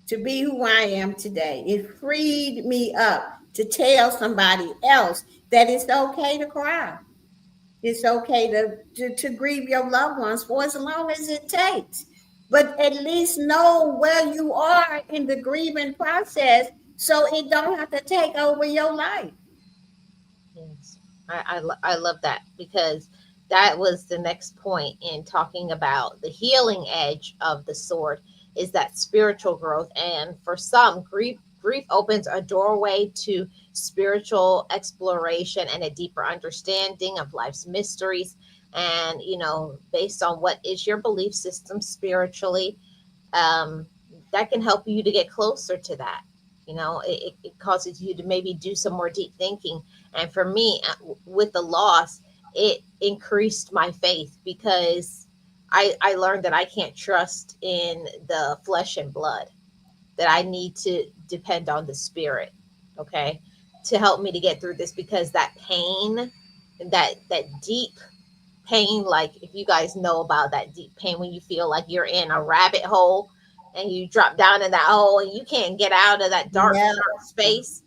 to be who I am today. It freed me up to tell somebody else that it's okay to cry. It's okay to grieve your loved ones for as long as it takes. But at least know where you are in the grieving process so it don't have to take over your life. Yes, I love that because that was the next point in talking about the healing edge of the sword is that spiritual growth. And for some, grief opens a doorway to spiritual exploration and a deeper understanding of life's mysteries. And based on what is your belief system spiritually, um, that can help you to get closer to that. It causes you to maybe do some more deep thinking. And for me, with the loss, it increased my faith because I learned that I can't trust in the flesh and blood, that I need to depend on the spirit, okay, to help me to get through this because that pain, that deep pain, like if you guys know about that deep pain when you feel like you're in a rabbit hole and you drop down in that hole and you can't get out of that Yeah. dark space,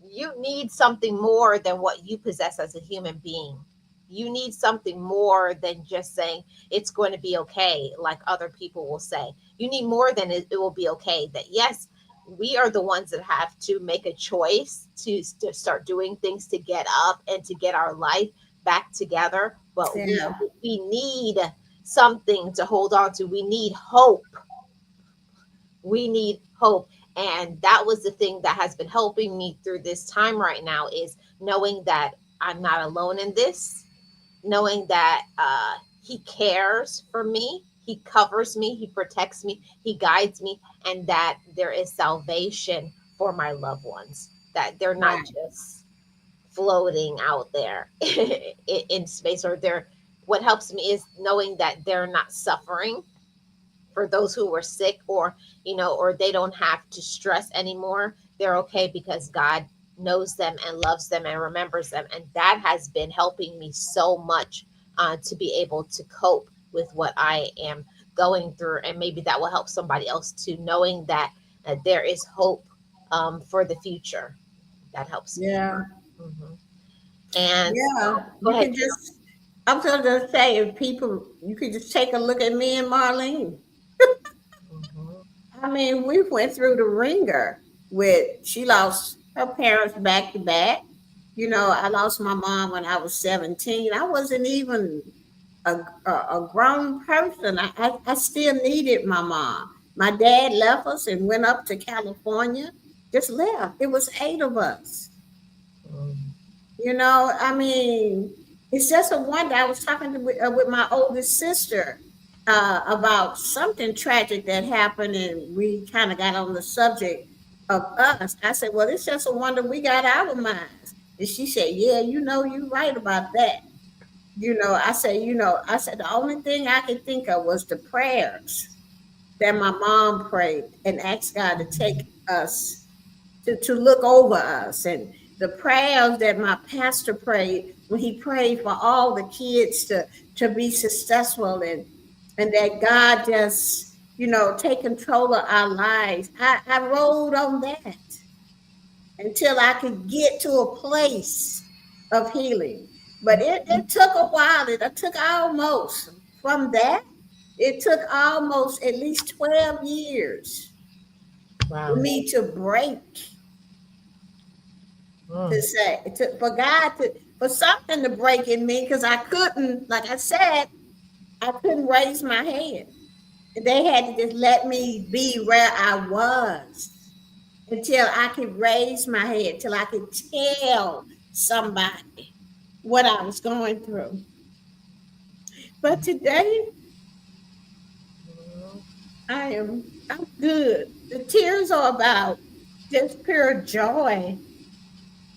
you need something more than what you possess as a human being. You need something more than just saying it's going to be okay, like other people will say. You need more than it will be okay. That yes, we are the ones that have to make a choice to start doing things to get up and to get our life back together. But we Yeah. we need something to hold on to. We need hope. We need hope. And that was the thing that has been helping me through this time right now is knowing that I'm not alone in this, knowing that he cares for me, he covers me, he protects me, he guides me, and that there is salvation for my loved ones, that they're not Right. just floating out there in space, or they're, what helps me is knowing that they're not suffering, for those who were sick, or they don't have to stress anymore. They're okay because God knows them and loves them and remembers them, and that has been helping me so much to be able to cope with what I am going through. And maybe that will help somebody else too, knowing that there is hope for the future. That helps me. Yeah. Mhm. And Yeah. go You ahead, can Carol. just, I'm going to say, if people, you could just take a look at me and Marlene. Mhm. I mean, we went through the ringer she lost her parents back to back. I lost my mom when I was 17. I wasn't even a grown person. I still needed my mom. My dad left us and went up to California, just left. It was 8 of us. Mhm. I mean, it's just a wonder. I was talking with my oldest sister about something tragic that happened, and we kind of got on the subject of us. I said, "Well, it's just a wonder we got our minds." And she said, "Yeah, you're right about that." I said the only thing I could think of was the prayers that my mom prayed and asked God to take us to look over us, and the prayers that my pastor prayed when he prayed for all the kids to be successful, and that God just take control of our lives. I rode on that until I could get to a place of healing. But it took a while. It took almost from that, it took almost at least 12 years for Wow. me to break. to Mm. say, for God to, for something to break in me, because I couldn't, like I said, I couldn't raise my head. They had to just let me be where I was until I could raise my head, till I could tell somebody what I was going through. But today, I'm good. The tears are about just pure joy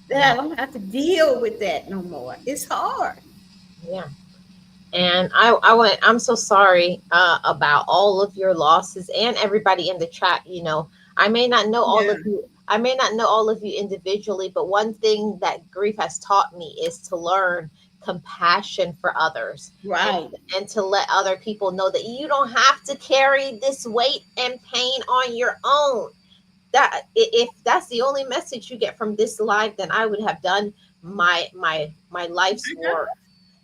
that Yeah. I don't have to deal with that no more. It's hard. Yeah. And I'm so sorry about all of your losses and everybody in the chat. I may not know all of Yeah. you. I may not know all of you individually, but one thing that grief has taught me is to learn compassion for others, and Right. and to let other people know that you don't have to carry this weight and pain on your own. If that's the only message you get from this live, then I would have done my life's work.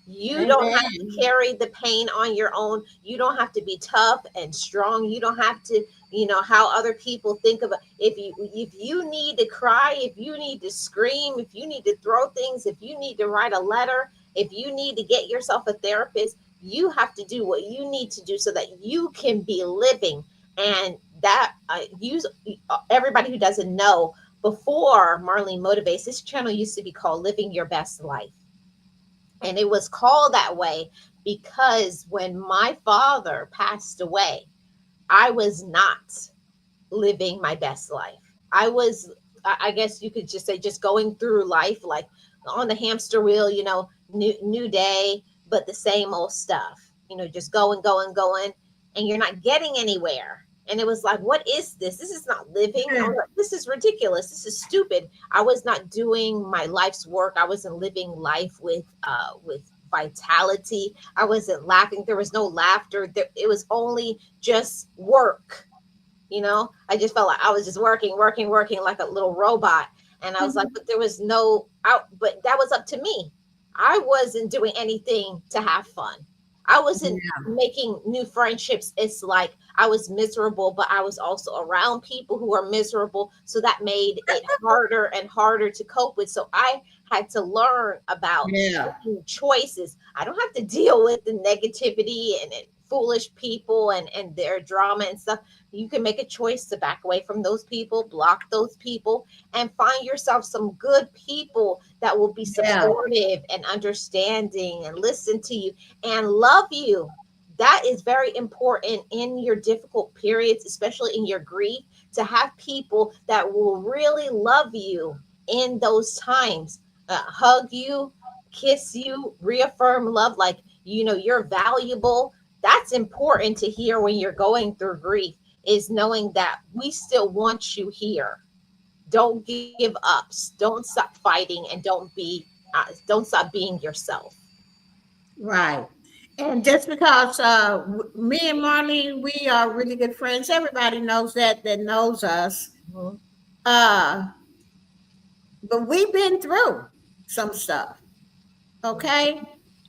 You don't have to Amen. carry the pain on your own. You don't have to be tough and strong. You don't have to, how other people think of it. If you need to cry, if you need to scream, if you need to throw things, if you need to write a letter, if you need to get yourself a therapist, you have to do what you need to do so that you can be living. And that use everybody who doesn't know, before Marlene Motivates, this channel used to be called Living Your Best Life. And it was called that way because when my father passed away, I was not living my best life. I was, I guess you could just say, just going through life like on the hamster wheel, new day, but the same old stuff, just going, going, going, and you're not getting anywhere. And it was like, what is this? This is not living. I was like, this is ridiculous. This is stupid. I was not doing my life's work. I wasn't living life with vitality. I wasn't laughing. There was no laughter. It was only just work. I just felt like I was just working, working, working like a little robot. And I was like, but there was no out, but that was up to me. I wasn't doing anything to have fun. I wasn't making new friendships. It's like I was miserable, but I was also around people who are miserable. So that made it harder and harder to cope with. So I had to learn about Yeah. making choices. I don't have to deal with the negativity and foolish people and their drama and stuff. You can make a choice to back away from those people, block those people, and find yourself some good people that will be Yeah. supportive and understanding and listen to you and love you. That is very important in your difficult periods, especially in your grief, to have people that will really love you in those times, hug you, kiss you, reaffirm love, like, you're valuable. That's important to hear when you're going through grief, is knowing that we still want you here. Don't give up. Don't stop fighting, and don't stop being yourself. Right. And just because me and Marlene, we are really good friends. Everybody knows that knows us. Mhm. Uh, but we've been through some stuff. Okay.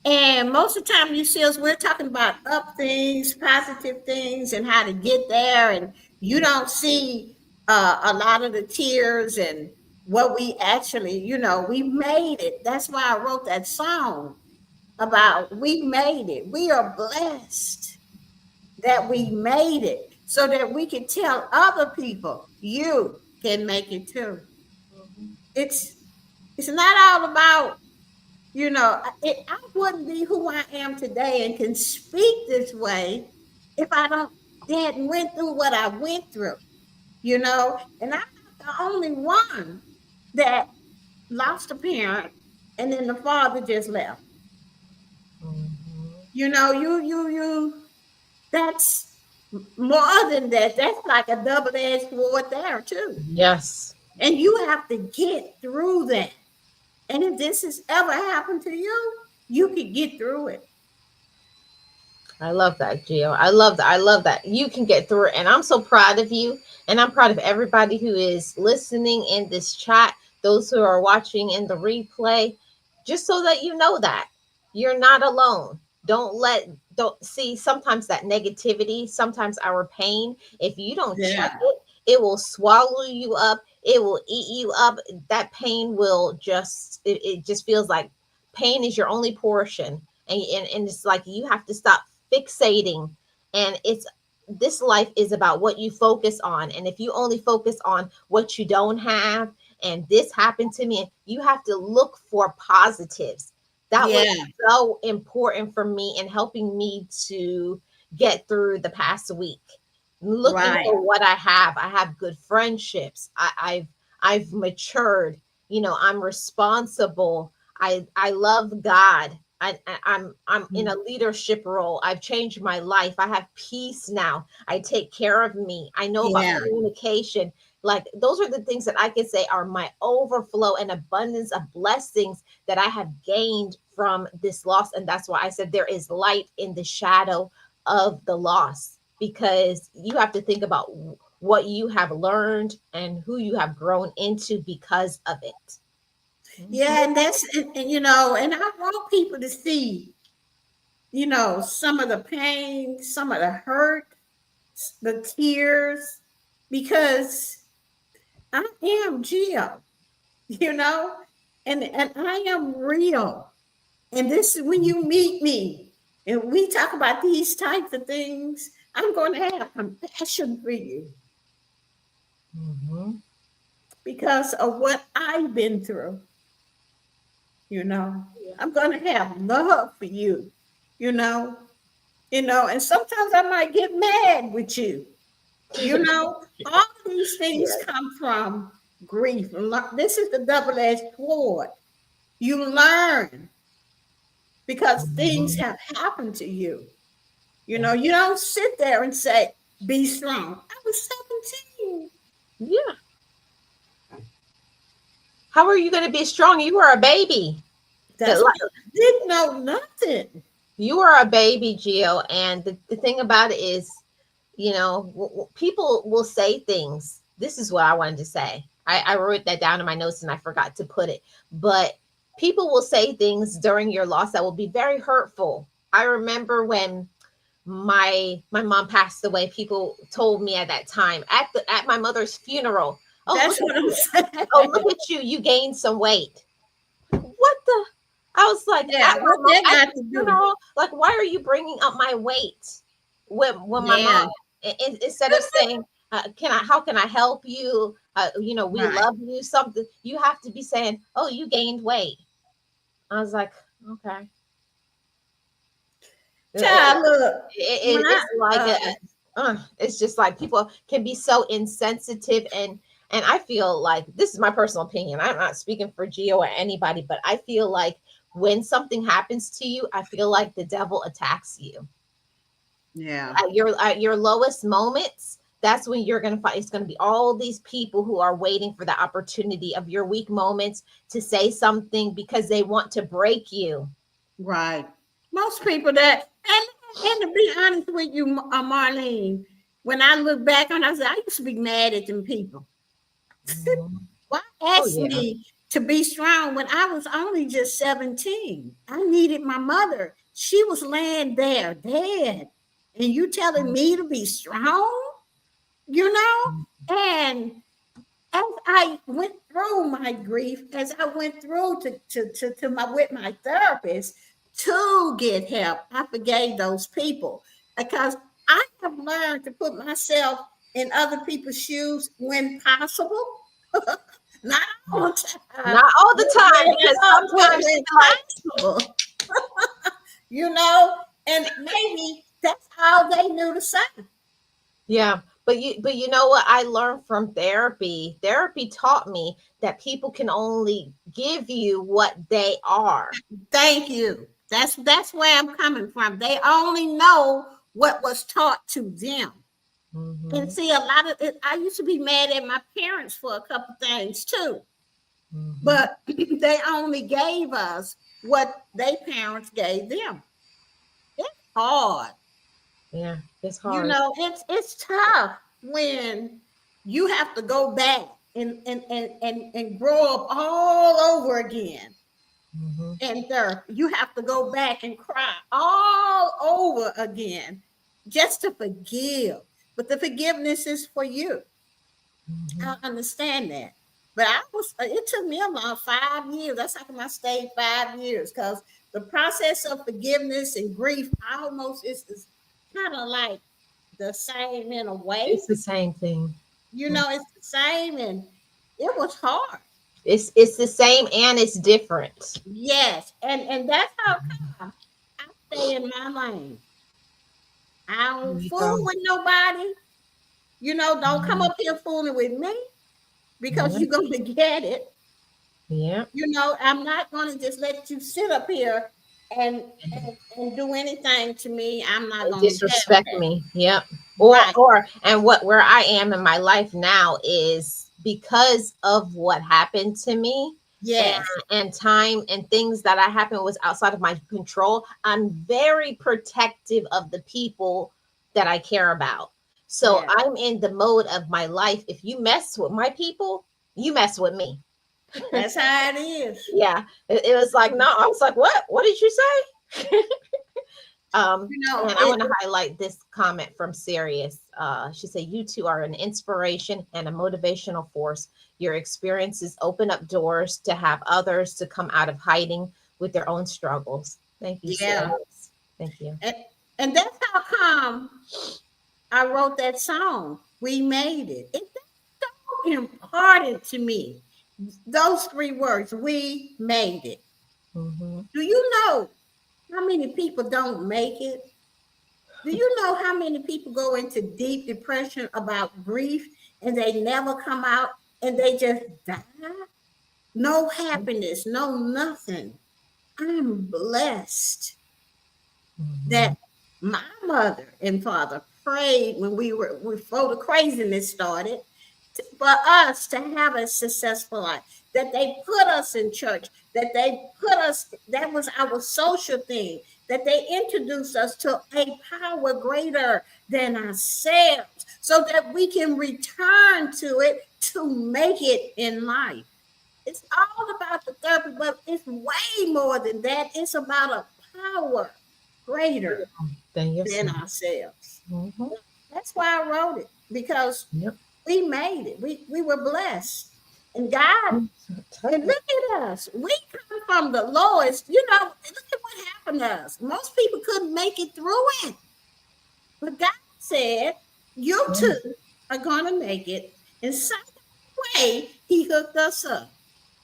And most of the time you see us, we're talking about up things, positive things, and how to get there. And you don't see a lot of the tears and what we actually, we made it. That's why I wrote that song about we made it. We are blessed that we made it so that we can tell other people you can make it too. It's it's not all about, I wouldn't be who I am today and can speak this way if I don't hadn't went through what I went through, and I'm not the only one that lost a parent and then the father just left. Mhm. You that's more than that. That's like a double-edged sword there too. Yes. And you have to get through that. And if this has ever happened to you, you could get through it. I love that, Gio. I love that. I love that. You can get through it. And I'm so proud of you. And I'm proud of everybody who is listening in this chat, those who are watching in the replay, just so that you know that you're not alone. Don't see sometimes that negativity, sometimes our pain, if you don't check Yeah. it, It will swallow you up. It will eat you up. That pain will just, it just feels like pain is your only portion. And it's like you have to stop fixating. And it's, this life is about what you focus on. And if you only focus on what you don't have, and this happened to me, you have to look for positives. That was Yeah. so important for me in helping me to get through the past week. Looking Right. for what I have. I have good friendships. I've matured. You know, I'm responsible. I love God. I'm in a leadership role. I've changed my life. I have peace now. I take care of me. I know about Yeah. communication. Like those are the things that I can say are my overflow and abundance of blessings that I have gained from this loss. And that's why I said there is light in the shadow of the loss, because you have to think about what you have learned and who you have grown into because of it. Mhm. Yeah, and and I want people to see, some of the pain, some of the hurt, the tears, because I am Gio, you know, and I am real. And this is when you meet me and we talk about these types of things, I'm going to have compassion for you Mhm. because of what I've been through, you know. Yeah. I'm going to have love for you, you know. And sometimes I might get mad with you. All of these things Yeah. come from grief. This is the double-edged sword. You learn because things Mhm. have happened to you. Yeah. You don't sit there and say, be strong. I was 17. Yeah. How are you going to be strong? You were a baby. That's didn't know nothing. You were a baby, Gio. And the thing about it is, people will say things. This is what I wanted to say. I wrote that down in my notes and I forgot to put it. But people will say things during your loss that will be very hurtful. I remember when my mom passed away, people told me at that time at my mother's funeral, oh look That's at what I'm you, oh look saying. at you gained some weight. What the? I was like, Yeah, what that at got the to do? funeral, like, why are you bringing up my weight? When my mom, Yeah, instead of saying, how can I help you? We right. love you. Something you have to be saying, oh, you gained weight. I was like, okay. Child, look, when It's like uh, it's just like people can be so insensitive, and I feel like this is my personal opinion. I'm not speaking for Gio or anybody, but I feel like when something happens to you, I feel like the devil attacks you yeah, at your lowest moments. That's when you're gonna find it's gonna be all these people who are waiting for the opportunity of your weak moments to say something because they want to break you. right. Most people that, and to be honest with you, Marlene, when I look back on, I used to be mad at them people. Mhm. Why Oh ask yeah. me to be strong when I was only just 17? I needed my mother. She was laying there dead. And you telling me to be strong, you know? And as I went through my grief, as I went through to my with my therapist to get help, I forgave those people because I have learned to put myself in other people's shoes when possible. Not all the time, Not all the time, when, because sometimes when you're like, possible, you know, and maybe that's all they knew to say. yeah, but you know what I learned from therapy? Therapy taught me that people can only give you what they are. Thank you. That's where I'm coming from. They only know what was taught to them. And Hmm. see, a lot of it, I used to be mad at my parents for a couple things too, Hmm. but they only gave us what their parents gave them. It's hard, Yeah, it's hard. It's tough when you have to go back and grow up all over again. Hmm. And you have to go back and cry all over again just to forgive. But the forgiveness is for you. Mhm. I understand that. But it took me a long 5 years. That's how come I stayed 5 years, because the process of forgiveness and grief almost is kind of like the same in a way. It's the same thing. It's the same, and it was hard. It's the same and it's different. Yes, and that's how come I stay in my lane. I There don't you fool go. with nobody. Don't come Mhm. up here fooling with me, because Yeah, you're gonna get it. yeah. I'm not going to just let you sit up here and do anything to me. I'm not And going to have disrespect that. me. Yep. Right. And where I am in my life now is because of what happened to me, and Yes. time and things that I happened was outside of my control. I'm very protective of the people that I care about. So Yeah. I'm in the mode of my life. If you mess with my people, you mess with me. That's how it is. Yeah. It was like, no, I was like, what did you say? And I It, want to highlight this comment from Sirius. She said, "You two are an inspiration and a motivational force. Your experiences open up doors to have others to come out of hiding with their own struggles." Thank you, yeah. Sirius. Thank you. And, and that's how come I wrote that song. We made it. It's so important to me. Those three words, we made it. Hmm. Do you know how many people don't make it? Do you know how many people go into deep depression about grief and they never come out and they just die? No happiness, no nothing. I'm blessed Hmm. that my mother and father prayed when we were before the craziness started for us to have a successful life, that they put us in church, that they put us, that was our social thing, that they introduced us to a power greater than ourselves so that we can return to it to make it in life. It's all about the therapy, but it's way more than that. It's about a power greater Than than yourself. ourselves. Hmm. That's why I wrote it, because Yep. we made it. We were blessed. And God, and look at us. We come from the lowest. Look at what happened to us. Most people couldn't make it through it. But God said, you too are going to make it. In some way, He hooked us up.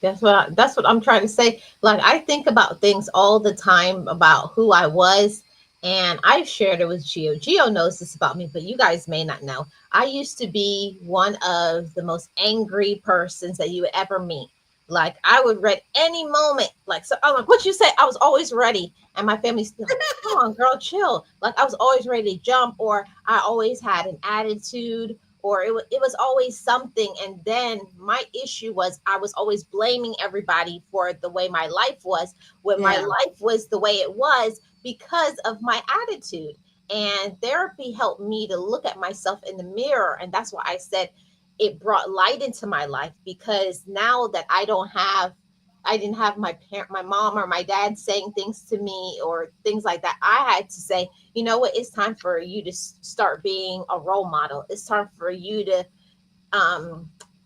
That's what I'm trying to say. Like I think about things all the time about who I was, and I've shared it with Gio. Gio knows this about me, but you guys may not know. I used to be one of the most angry persons that you would ever meet. Like I would read any moment. Like so, I'm like, "What you say?" I was always ready, and my family's still like, "Come on, girl, chill." Like I was always ready to jump, or I always had an attitude, or it was always something. And then my issue was I was always blaming everybody for the way my life was, when my Yeah. life was the way it was because of my attitude. And therapy helped me to look at myself in the mirror, and that's why I said it brought light into my life, because now that I didn't have my mom or my dad saying things to me or things like that. I had to say, you know what, it's time for you to start being a role model. It's time for you to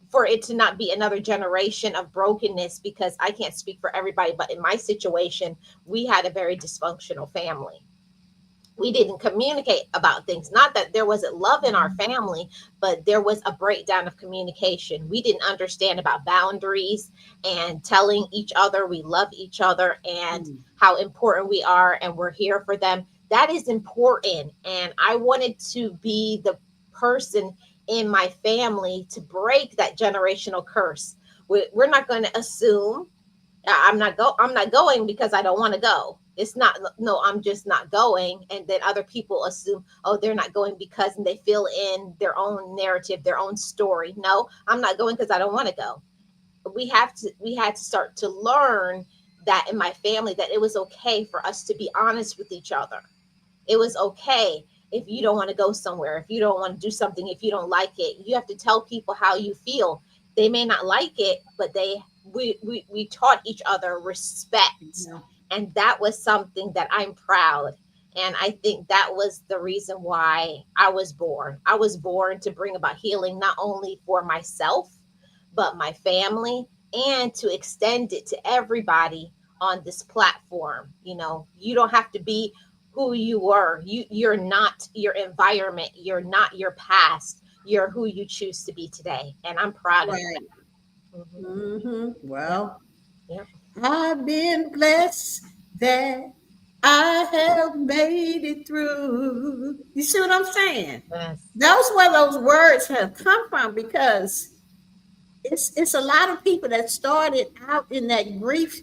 for it to not be another generation of brokenness, because I can't speak for everybody, but in my situation, we had a very dysfunctional family. We didn't communicate about things. Not that there wasn't love in our family, but there was a breakdown of communication. We didn't understand about boundaries and telling each other we love each other and Mm. how important we are and we're here for them. That is important. And I wanted to be the person in my family to break that generational curse. We're not going to assume I'm not going because I don't want to go. It's not, no, I'm just not going. And then other people assume, oh, they're not going because, and they fill in their own narrative, their own story. No, I'm not going because I don't want to go. We had to start to learn that in my family, that it was okay for us to be honest with each other. It was okay if you don't want to go somewhere, if you don't want to do something, if you don't like it. You have to tell people how you feel. They may not like it, but we taught each other respect. Yeah. And that was something that I'm proud. And I think that was the reason why I was born. I was born to bring about healing, not only for myself, but my family, and to extend it to everybody on this platform. You don't have to be who you were. You're not your environment. You're not your past. You're who you choose to be today. And I'm proud of Right. that. Yeah. Well, Yeah. I've been blessed that I have made it through. You see what I'm saying? Yes. Those where those words have come from, because it's a lot of people that started out in that grief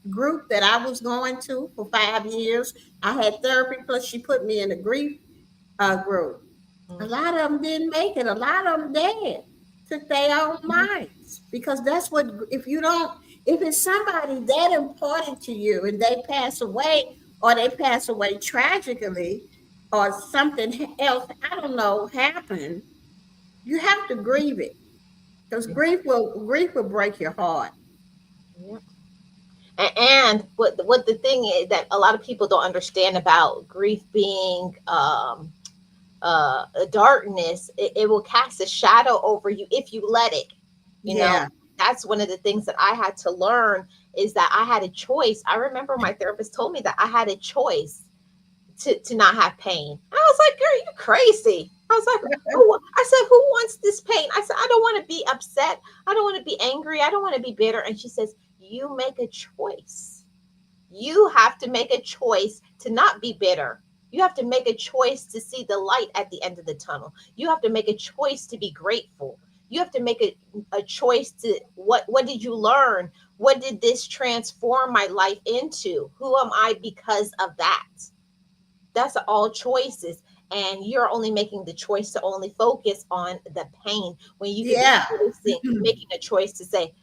group that I was going to for 5 years. I had therapy, plus she put me in a grief group. A Mhm. lot of them didn't make it. A lot of them dead, took their own lives, because that's what, if it's somebody that important to you and they pass away, or they pass away tragically, or something else, I don't know, happened, you have to grieve it, because grief will break your heart. Yeah. And what the thing is that a lot of people don't understand about grief being a darkness, it will cast a shadow over you if you let it. You know, Yeah, that's one of the things that I had to learn, is that I had a choice. I remember my therapist told me that I had a choice to not have pain. And I was like, girl, you crazy. I was like, I said, who wants this pain? I said, I don't want to be upset. I don't want to be angry. I don't want to be bitter. And she says, you make a choice. You have to make a choice to not be bitter. You have to make a choice to see the light at the end of the tunnel. You have to make a choice to be grateful. You have to make a choice to what did you learn? What did this transform my life into? Who am I because of that? That's all choices. And you're only making the choice to only focus on the pain, when you could be yeah, making a choice to say,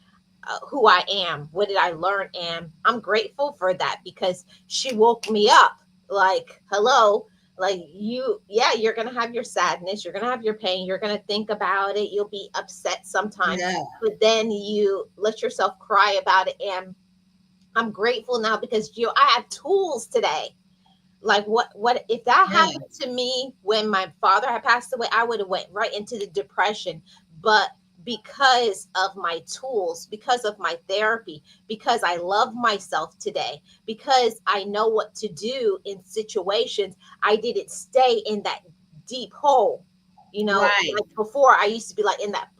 who I am. What did I learn? And I'm grateful for that, because she woke me up. Like, hello, like yeah, you're going to have your sadness. You're going to have your pain. You're going to think about it. You'll be upset sometimes, yeah, but then you let yourself cry about it. And I'm grateful now, because I have tools today. Like, what if that yeah, happened to me when my father had passed away, I would have went right into the depression. But because of my tools, because of my therapy, because I love myself today, because I know what to do in situations, I didn't stay in that deep hole. right, Like before, I used to be like in that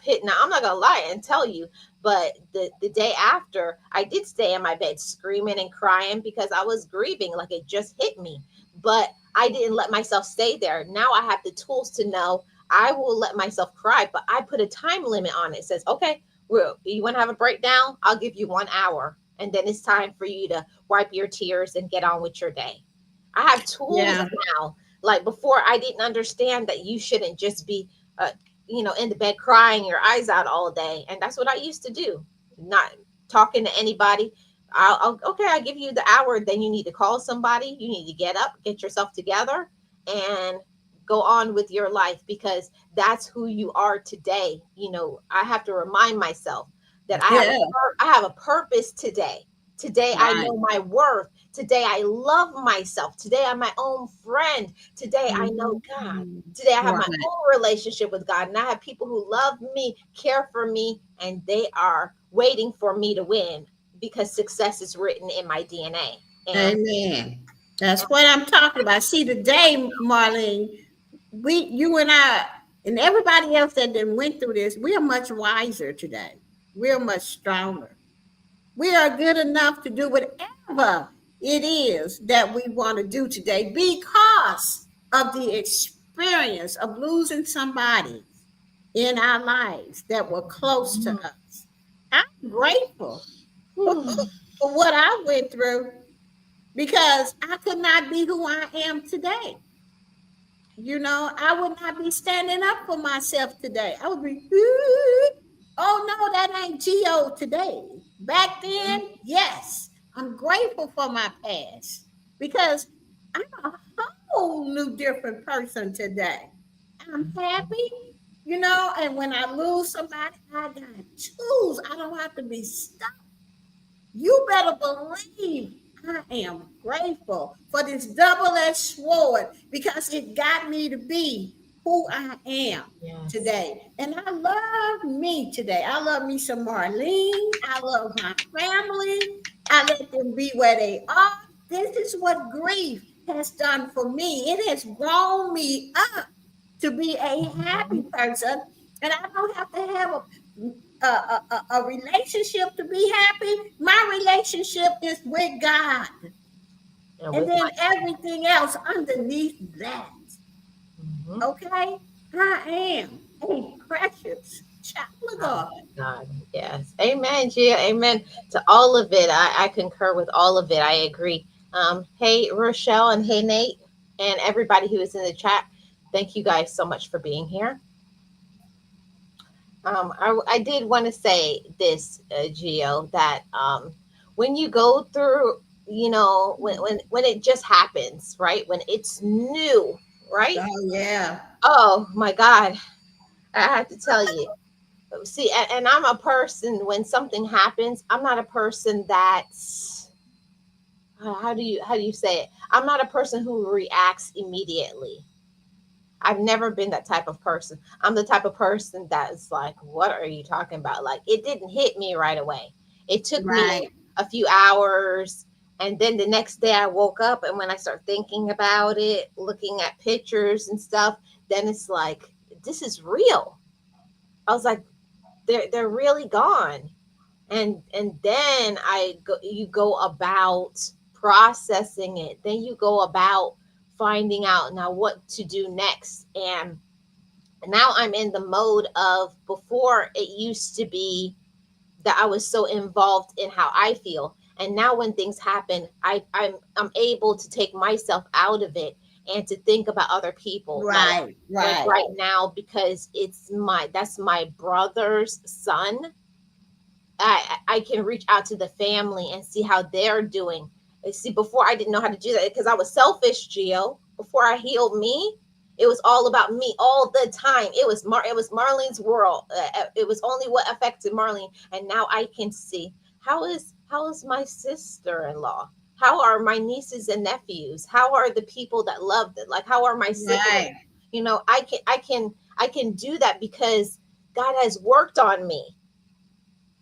pit. Now, I'm not gonna lie and tell you, but the day after, I did stay in my bed screaming and crying, because I was grieving, like it just hit me. But I didn't let myself stay there. Now I have the tools to know I will let myself cry, but I put a time limit on it. It says, okay, well, you want to have a breakdown? I'll give you 1 hour, and then it's time for you to wipe your tears and get on with your day. I have tools yeah, now. Like before, I didn't understand that you shouldn't just be uh, in the bed crying your eyes out all day. And that's what I used to do, not talking to anybody. Okay, I'll give you the hour. Then you need to call somebody. You need to get up, get yourself together, and go on with your life, because that's who you are today. I have to remind myself that yeah, I have a purpose today. Today I right. know my worth. Today I love myself. Today I'm my own friend. Today I know God. Mhm. Today I have my Right. own relationship with God, and I have people who love me, care for me, and they are waiting for me to win, because success is written in my DNA. And Amen. That's what I'm talking about. See, today, Marlene, you and I, and everybody else that then went through this, we are much wiser today. We are much stronger. We are good enough to do whatever it is that we want to do today, because of the experience of losing somebody in our lives that were close to us. I'm grateful for what I went through, because I could not be who I am today. I would not be standing up for myself today. I would be, oh no, that ain't Geo today. Back then, yes, I'm grateful for my past, because I'm a whole new different person today. I'm happy, and when I lose somebody, I got tools. I don't have to be stuck. You better believe I am grateful for this double-edged sword because it got me to be who I am Yes. today. And I love me today. I love me some Marlene. I love my family. I let them be where they are. This is what grief has done for me. It has grown me up to be a happy Mhm. person. And I don't have to have a relationship to be happy. My relationship is with God. And And with then my everything else underneath that. Mhm. Okay? I am a precious child of Oh, God. God, yes. Amen, Gia. Amen to all of it. I concur with all of it. I agree. Hey, Rochelle, and hey, Nate, and everybody who is in the chat. Thank you guys so much for being here. I did want to say this, Gio, that when you go through, when it just happens, right? When it's new, right? Oh, yeah. Oh my God, I have to tell you. See, and I'm a person when something happens, I'm not a person that's how do you say it? I'm not a person who reacts immediately. I've never been that type of person. I'm the type of person that's like, what are you talking about? Like, it didn't hit me right away. It took me Right. a few hours. And then the next day I woke up, and when I start thinking about it, looking at pictures and stuff, then it's like, this is real. I was like, they're really gone. And then you go about processing it. Then you go about finding out now what to do next. And now I'm in the mode of, before it used to be that I was so involved in how I feel. And now when things happen, I'm able to take myself out of it and to think about other people. Right. Like Right. right now, because that's my brother's son. I can reach out to the family and see how they're doing. And see, before I didn't know how to do that because I was selfish, Gio. Before I healed me, it was all about me all the time. It was Marlene's world. It was only what affected Marlene, and now I can see how is my sister-in-law? How are my nieces and nephews? How are the people that loved it? Like, how are my siblings? Right. I can do that because God has worked on me,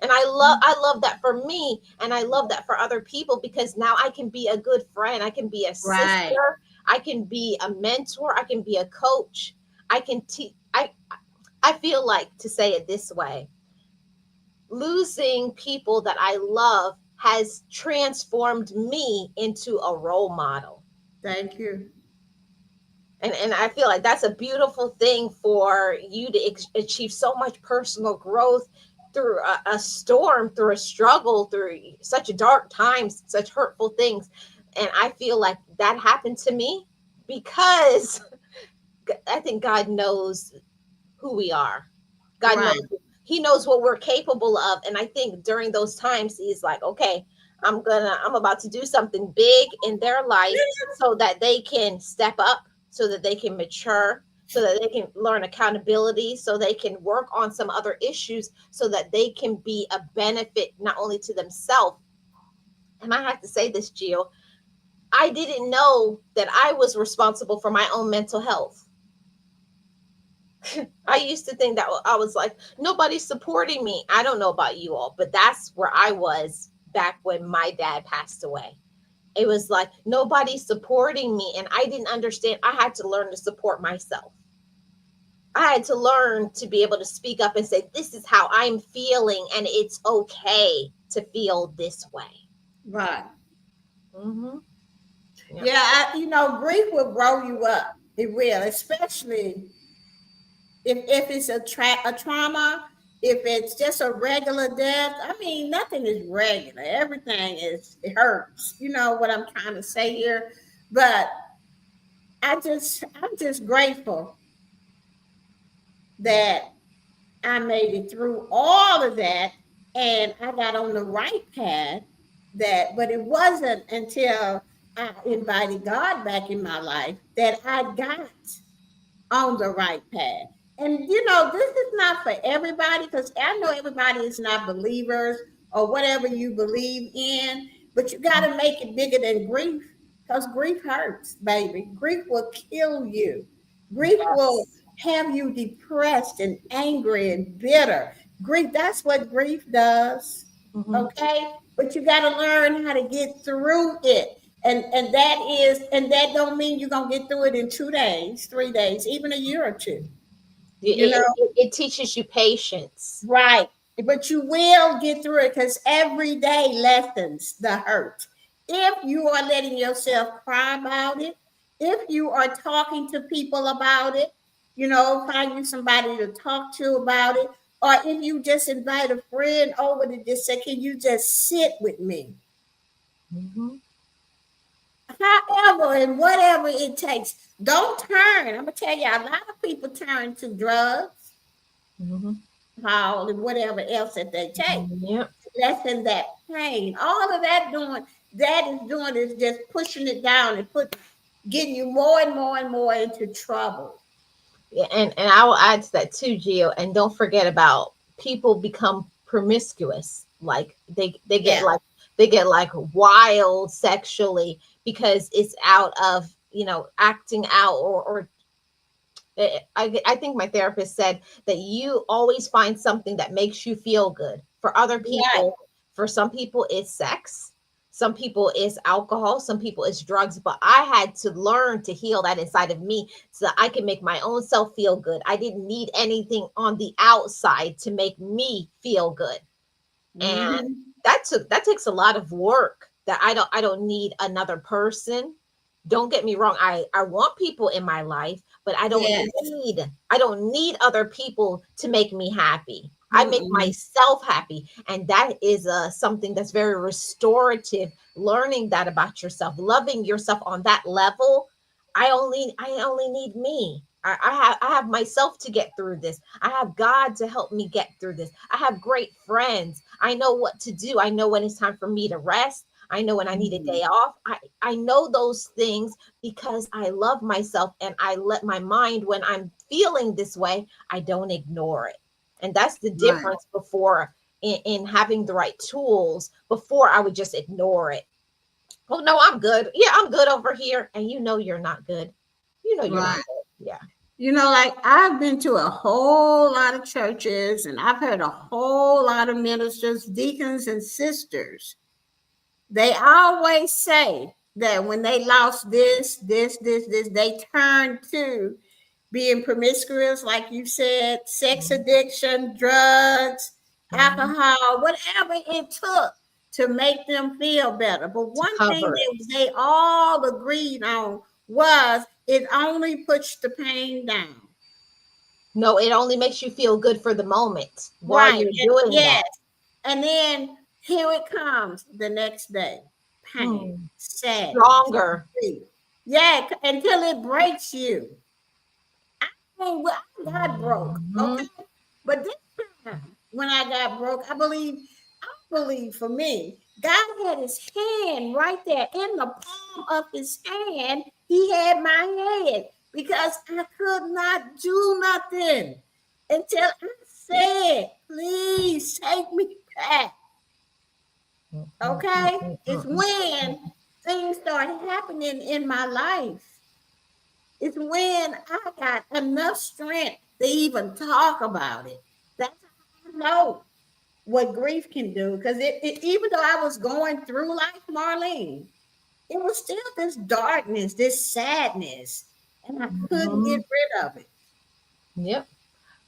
and I love that for me, and I love that for other people, because now I can be a good friend, I can be a Right. sister, I can be a mentor, I can be a coach. I can teach. I feel like, to say it this way, losing people that I love has transformed me into a role model. Thank you. And I feel like that's a beautiful thing for you to achieve so much personal growth through a storm, through a struggle, through such dark times, such hurtful things. And I feel like that happened to me because I think God knows who we are. God knows, Right. He knows what we're capable of. And I think during those times, He's like, okay, I'm about to do something big in their life so that they can step up, so that they can mature, so that they can learn accountability, so they can work on some other issues, so that they can be a benefit not only to themselves. And I have to say this, Gio, I didn't know that I was responsible for my own mental health. I used to think that I was like, nobody's supporting me. I don't know about you all, but that's where I was back when my dad passed away. It was like, nobody's supporting me. And I didn't understand. I had to learn to support myself. I had to learn to be able to speak up and say, this is how I'm feeling. And it's okay to feel this way. Right. Mm-hmm. Yeah. Yeah. Grief will grow you up. It will, especially if it's a trauma, if it's just a regular death. I mean, nothing is regular. Everything it hurts. You know what I'm trying to say here. But I'm just grateful that I made it through all of that and I got on the right path. But it wasn't until I invited God back in my life that I got on the right path. And this is not for everybody because I know everybody is not believers or whatever you believe in. But you got to make it bigger than grief, because grief hurts, baby. Grief will kill you. Grief will Yes. have you depressed and angry and bitter. Grief, that's what grief does. Mhm. Okay? But you got to learn how to get through it. And that don't mean you're going to get through it in 2 days, 3 days, even a year or two. You know, It teaches you patience. right. But you will get through it, because every day lessens the hurt. If you are letting yourself cry about it, if you are talking to people about it, find you somebody to talk to about it, or if you just invite a friend over to just say, can you just sit with me? Mhm. However and whatever it takes. Don't turn. I'm going to tell you, a lot of people turn to drugs, Mhm. alcohol, and whatever else that they take. Yep. Lessen that pain. All of that is just pushing it down and getting you more and more and more into trouble. Yeah, and I will add to that too, Gio. And don't forget about people become promiscuous. Like Yeah, they get like wild sexually because it's out of acting out or I think my therapist said that you always find something that makes you feel good. For other right. people, for some people, it's sex. Some people it's alcohol. Some people it's drugs. But I had to learn to heal that inside of me so that I can make my own self feel good. I didn't need anything on the outside to make me feel good. And Hmm. that takes a lot of work that I don't need another person. Don't get me wrong, I want people in my life, but Yes. I don't need other people to make me happy. I make Mm-mm. myself happy, and that is something that's very restorative. Learning that about yourself, loving yourself on that level. I only need me. I have myself to get through this. I have God to help me get through this. I have great friends. I know what to do. I know when it's time for me to rest. I know when I need a Mhm. day off. I know those things because I love myself, and I let my mind, when I'm feeling this way, I don't ignore it. And that's the Right. difference before in having the right tools. Before I would just ignore it. Oh no, I'm good. Yeah, I'm good over here. And you're not good. You're not Right. good. Yeah. Like, I've been to a whole lot of churches, and I've heard a whole lot of ministers, deacons, and sisters. They always say that when they lost this, they turned to being promiscuous, like you said, sex addiction, drugs, Mhm. alcohol, whatever it took to make them feel better. But To one thing cover it. that they all agreed on was it only puts the pain down. No, it only makes you feel good for the moment while Right. you're doing that. Yes. And then here it comes the next day. Pain, Hmm. sadness, Stronger. grief. Yeah, until it breaks you. Well, I got broke, okay? Mhm. But this time when I got broke, I believe for me, God had his hand right there in the palm of his hand. He had my hand because I could not do nothing until I said, please take me back. Mm, mm, mm, Okay? mm, It's mm, mm. when things started happening in my life. It's when I got enough strength to even talk about it. That's how I know what grief can do. Because even though I was going through life, Marlene, it was still this darkness, this sadness, and I couldn't get Mhm. rid of it. Yep.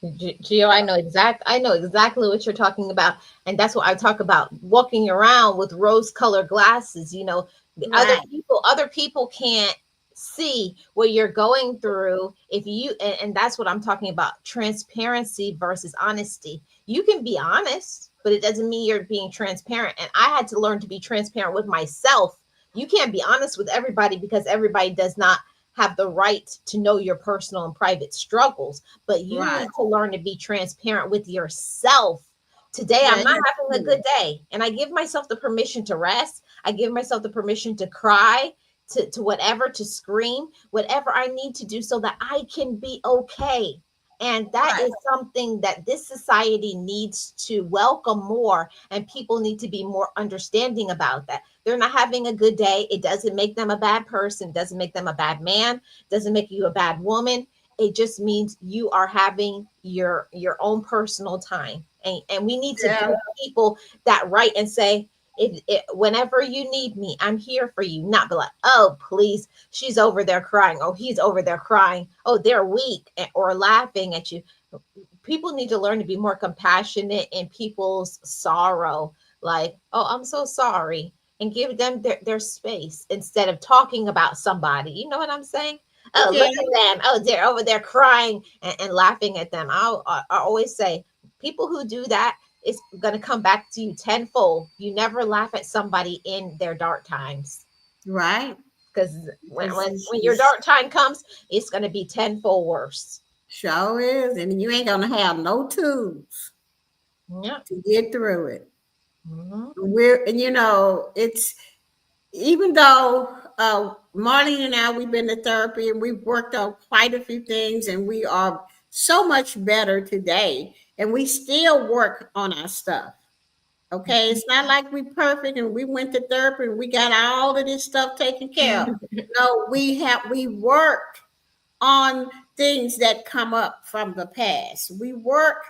Gio, I know exactly what you're talking about. And that's what I talk about, walking around with rose colored glasses. The Right, other people can't see what you're going through. And that's what I'm talking about, transparency versus honesty. You can be honest, but it doesn't mean you're being transparent. And I had to learn to be transparent with myself. You can't be honest with everybody because everybody does not have the right to know your personal and private struggles, but you right. need to learn to be transparent with yourself. Today, Yeah, I'm not that's having a true. good day, and I give myself the permission to rest. I give myself the permission to cry, to whatever, to scream, whatever I need to do so that I can be okay. And that Right. is something that this society needs to welcome more, and people need to be more understanding about that. They're not having a good day. It doesn't make them a bad person, doesn't make them a bad man, doesn't make you a bad woman. It just means you are having your own personal time. And we need to Yeah. give people that right and say, whenever you need me, I'm here for you. Not be like, oh, please, she's over there crying. Oh, he's over there crying. Oh, they're weak, or laughing at you. People need to learn to be more compassionate in people's sorrow. Like, oh, I'm so sorry. And give them their space instead of talking about somebody. You know what I'm saying? Oh, Yeah. look at them. Oh, they're over there crying and laughing at them. I always say, people who do that, it's going to come back to you tenfold. You never laugh at somebody in their dark times, Right. because when your It's dark time comes, it's going to be tenfold worse. sure is. And you ain't gonna have no tools Yep. to get through it. Hmm. And it's even though Marlene and I, we've been to therapy and we've worked on quite a few things, and we are so much better today, and we still work on our stuff. Okay, it's not like we perfect and we went to therapy and we got all of this stuff taken care of. No, we work on things that come up from the past. We work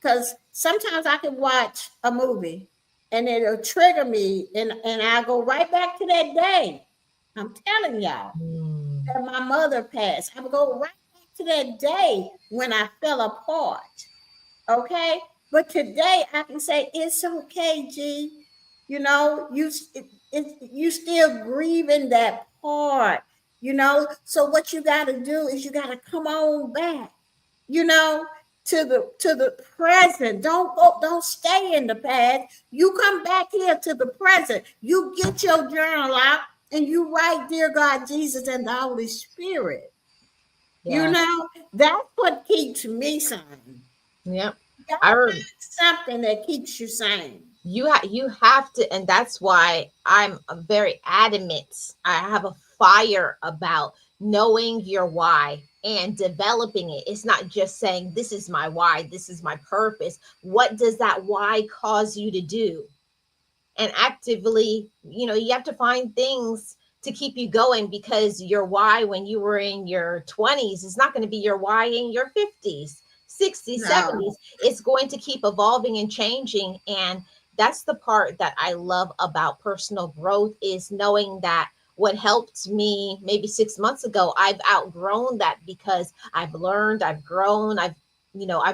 because sometimes I can watch a movie and it'll trigger me, and I go right back to that day. I'm telling y'all Mm. that my mother passed. I would go right back to that day when I fell apart. Okay, but today I can say it's okay, G. You still grieving that part. So what you got to do is you got to come on back. You know, to the present. Don't stay in the past. You come back here to the present. You get your journal out and you write, "Dear God, Jesus, and the Holy Spirit." Yeah. That's what keeps me sane. Yep. You gotta I find something that keeps you sane. you have to, and that's why I'm very adamant. I have a fire about knowing your why and developing it. It's not just saying this is my why, this is my purpose. What does that why cause you to do? And actively, you have to find things to keep you going, because your why when you were in your 20s is not going to be your why in your 50s, 60s, No. 70s. It's going to keep evolving and changing. And that's the part that I love about personal growth, is knowing that what helped me maybe 6 months ago, I've outgrown that, because I've learned, I've grown, I've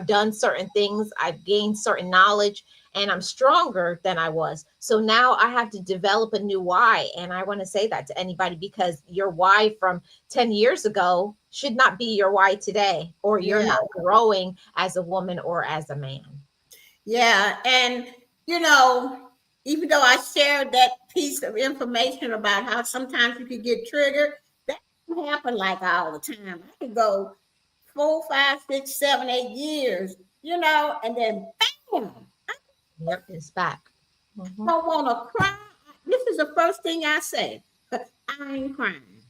done certain things, I've gained certain knowledge, and I'm stronger than I was. So now I have to develop a new why. And I want to say that to anybody, because your why from 10 years ago should not be your why today, or you're Yeah. not growing as a woman or as a man. Yeah. And, you know, even though I shared that piece of information about how sometimes you could get triggered, that doesn't happen like all the time. I could go 4, 5, 6, 7, 8 years, and then bam, Yep, it's back. I Hmm. don't want to cry. This is the first thing I say. I ain't crying.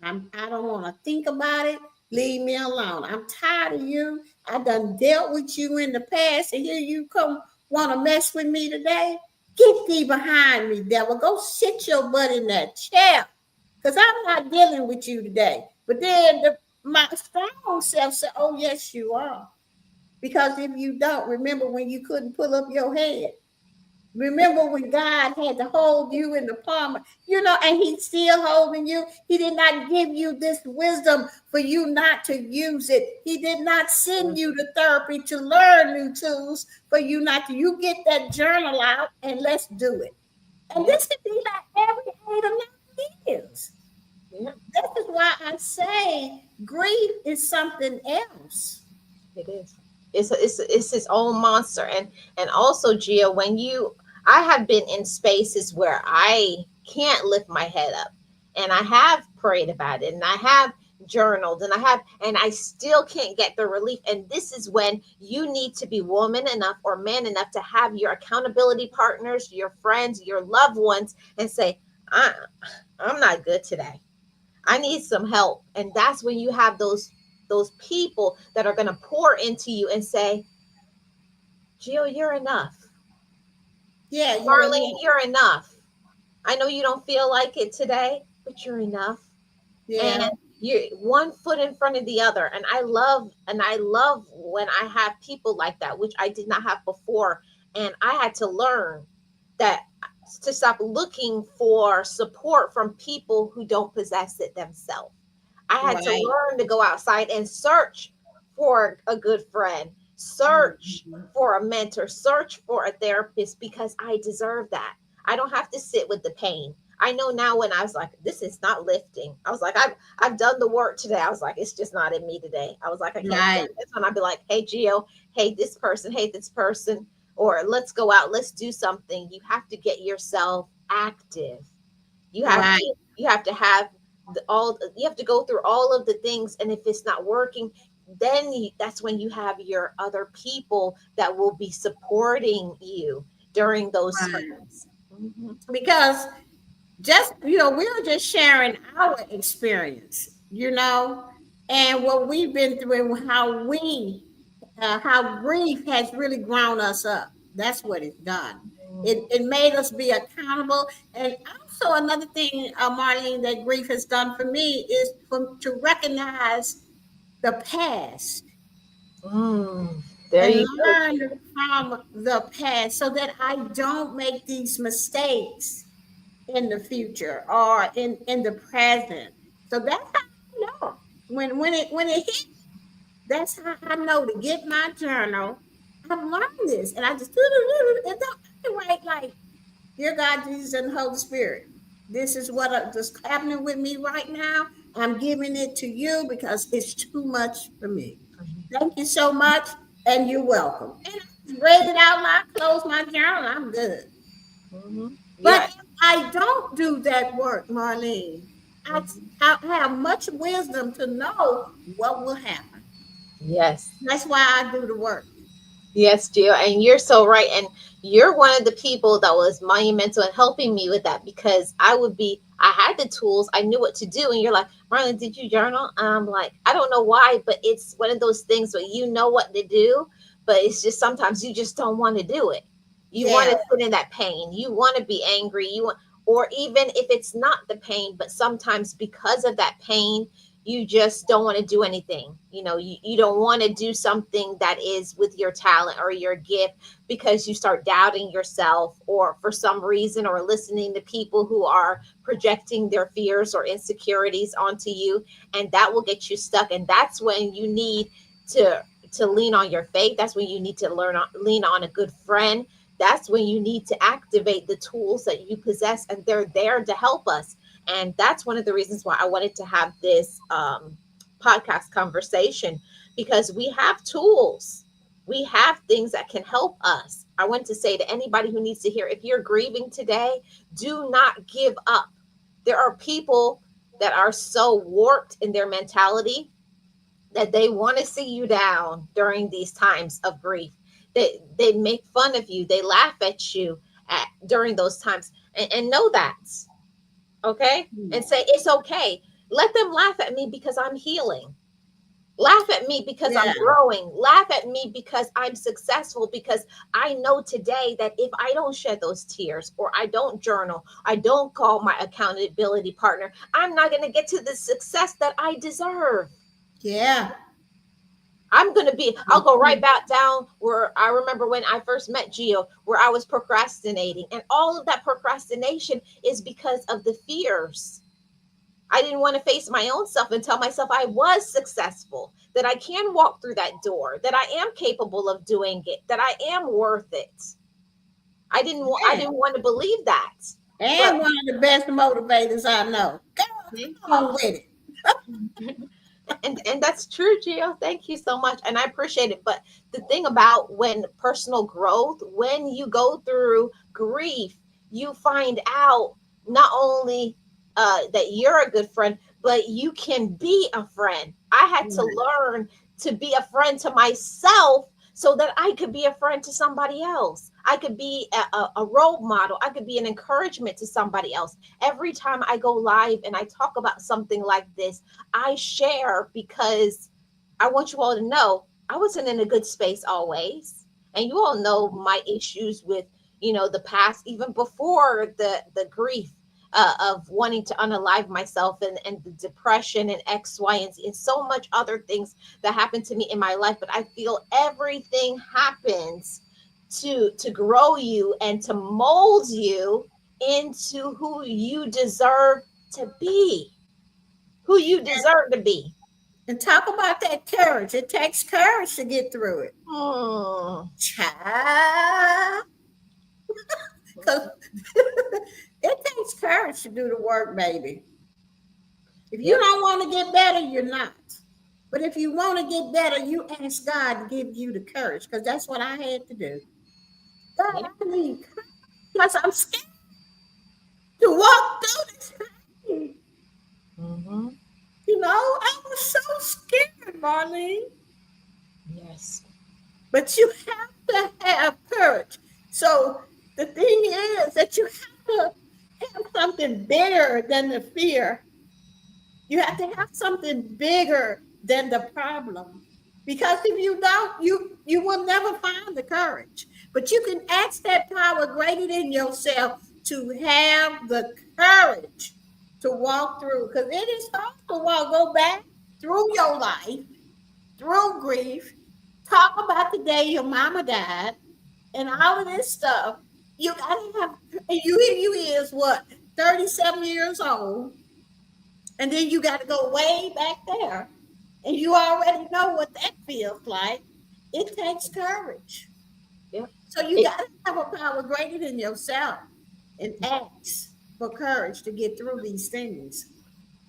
I don't want to think about it. Leave me alone. I'm tired of you. I done dealt with you in the past, and here you come want to mess with me today. Get thee behind me, devil. Go sit your butt in that chair, because I'm not dealing with you today. But then my strong self said, "Oh yes, you are." Because if you don't remember when you couldn't pull up your head, remember when God had to hold you in the palm, and He's still holding you. He did not give you this wisdom for you not to use it. He did not send you to therapy to learn new tools for you not to. You get that journal out and let's do it. And Yep. this could be like every 8 or 9 years. Yep. This is why I say grief is something else. It is. It's his own monster. And also, Gia, when I have been in spaces where I can't lift my head up, and I have prayed about it, and I have journaled, and I still can't get the relief. And this is when you need to be woman enough or man enough to have your accountability partners, your friends, your loved ones, and say, I'm not good today. I need some help. And that's when you have those those people that are going to pour into you and say, Jill, you're enough. Yeah, Marlene, you're enough. I know you don't feel like it today, but you're enough. And yeah, you're one foot in front of the other. And I love when I have people like that, which I did not have before. And I had to learn that to stop looking for support from people who don't possess it themselves. I had to right. learn to go outside and search for a good friend, search Mhm. for a mentor, search for a therapist because I deserve that. I don't have to sit with the pain. I know now when I was like, this is not lifting. I was like, I've done the work today. I was like, it's just not in me today. I was like, I can't feel Right, this one. I'd be like, hey Gio, hey this person, or let's go out, let's do something. You have to get yourself active. You have right, to you have to have all you have to go through all of the things, and if it's not working, then that's when you have your other people that will be supporting you during those right. times. Mhm. Because just, we were just sharing our experience, and what we've been through and how grief has really grown us up. That's what it's done. It made us be accountable. And also another thing, Marlene, that grief has done for me is to recognize the past Mm, there and you go. learn from the past so that I don't make these mistakes in the future or in the present. So that's how I know when it hit. That's how I know to get my journal. I've learned this, and I just and don't write like, dear God, Jesus, and the Holy Spirit. This is what's happening with me right now. I'm giving it to you because it's too much for me. Thank you so much, and you're welcome. And I just read it out loud, close my journal, I'm good. Mhm. But Yeah. if I don't do that work, Marlene, I, Mhm. I have much wisdom to know what will happen. Yes. That's why I do the work. Yes, Gio, and you're so right. And you're one of the people that was monumental in helping me with that because I had the tools, I knew what to do. And you're like, Marlon, did you journal? And I'm like, I don't know why, but it's one of those things where you know what to do, but it's just sometimes you just don't want to do it. You want Yeah, to sit in that pain. You want to be angry. Or even if it's not the pain, but sometimes because of that pain, you just don't want to do anything. You don't want to do something that is with your talent or your gift because you start doubting yourself, or for some reason, or listening to people who are projecting their fears or insecurities onto you, and that will get you stuck. And that's when you need to lean on your faith. That's when you need to lean on a good friend. That's when you need to activate the tools that you possess, and they're there to help us. And that's one of the reasons why I wanted to have this podcast conversation, because we have tools. We have things that can help us. I want to say to anybody who needs to hear, if you're grieving today, do not give up. There are people that are so warped in their mentality that they want to see you down during these times of grief. They make fun of you, they laugh at you during those times, and know that, okay? And say it's okay. Let them laugh at me because I'm healing. Laugh at me because I'm yeah, growing. Laugh at me because I'm successful, because I know today that if I don't shed those tears, or I don't journal, I don't call my accountability partner, I'm not going to get to the success that I deserve. yeah. I'll go right Mhm. back down where I remember when I first met Gio, where I was procrastinating. And all of that procrastination is because of the fears. I didn't want to face my own self and tell myself I was successful, that I can walk through that door, that I am capable of doing it, that I am worth it. I Yeah. didn't want to believe that. But And one of the best motivators I know. thank Come on you. with it. And that's true, Gio. Thank you so much, and I appreciate it. But the thing about when personal growth, when you go through grief, you find out not only that you're a good friend, but you can be a friend. I had to Right. learn to be a friend to myself so that I could be a friend to somebody else. I could be a role model. I could be an encouragement to somebody else. Every time I go live and I talk about something like this, I share because I want you all to know I wasn't in a good space always. And you all know my issues with, the past, even before the grief of wanting to unalive myself, and the depression and X, Y, and Z, and so much other things that happened to me in my life. But I feel everything happens to grow you and to mold you into who you deserve to be, who you deserve to be. And talk about that courage. It takes courage to get through it. Hmm. Child. 'Cause it takes courage to do the work, baby. If you Yep. don't want to get better, you're not. But if you want to get better, you ask God to give you the courage, because that's what I had to do. God, Yep. I need courage because I'm scared to walk through this pain. Mm-hmm. I was so scared, Marlene. Yes. But you have to have courage. So the thing is that you have to have something bigger than the fear. You have to have something bigger than the problem. Because if you don't, you will never find the courage. But you can ask that power greater than yourself to have the courage to walk through. Because it is hard to go back through your life, through grief, talk about the day your mama died, and all of this stuff. You gotta have, and you is what, 37 years old, and then you got to go way back there, and you already know what that feels like. It takes courage. Yep. So you It, got to have a power greater than yourself and ask for courage to get through these things.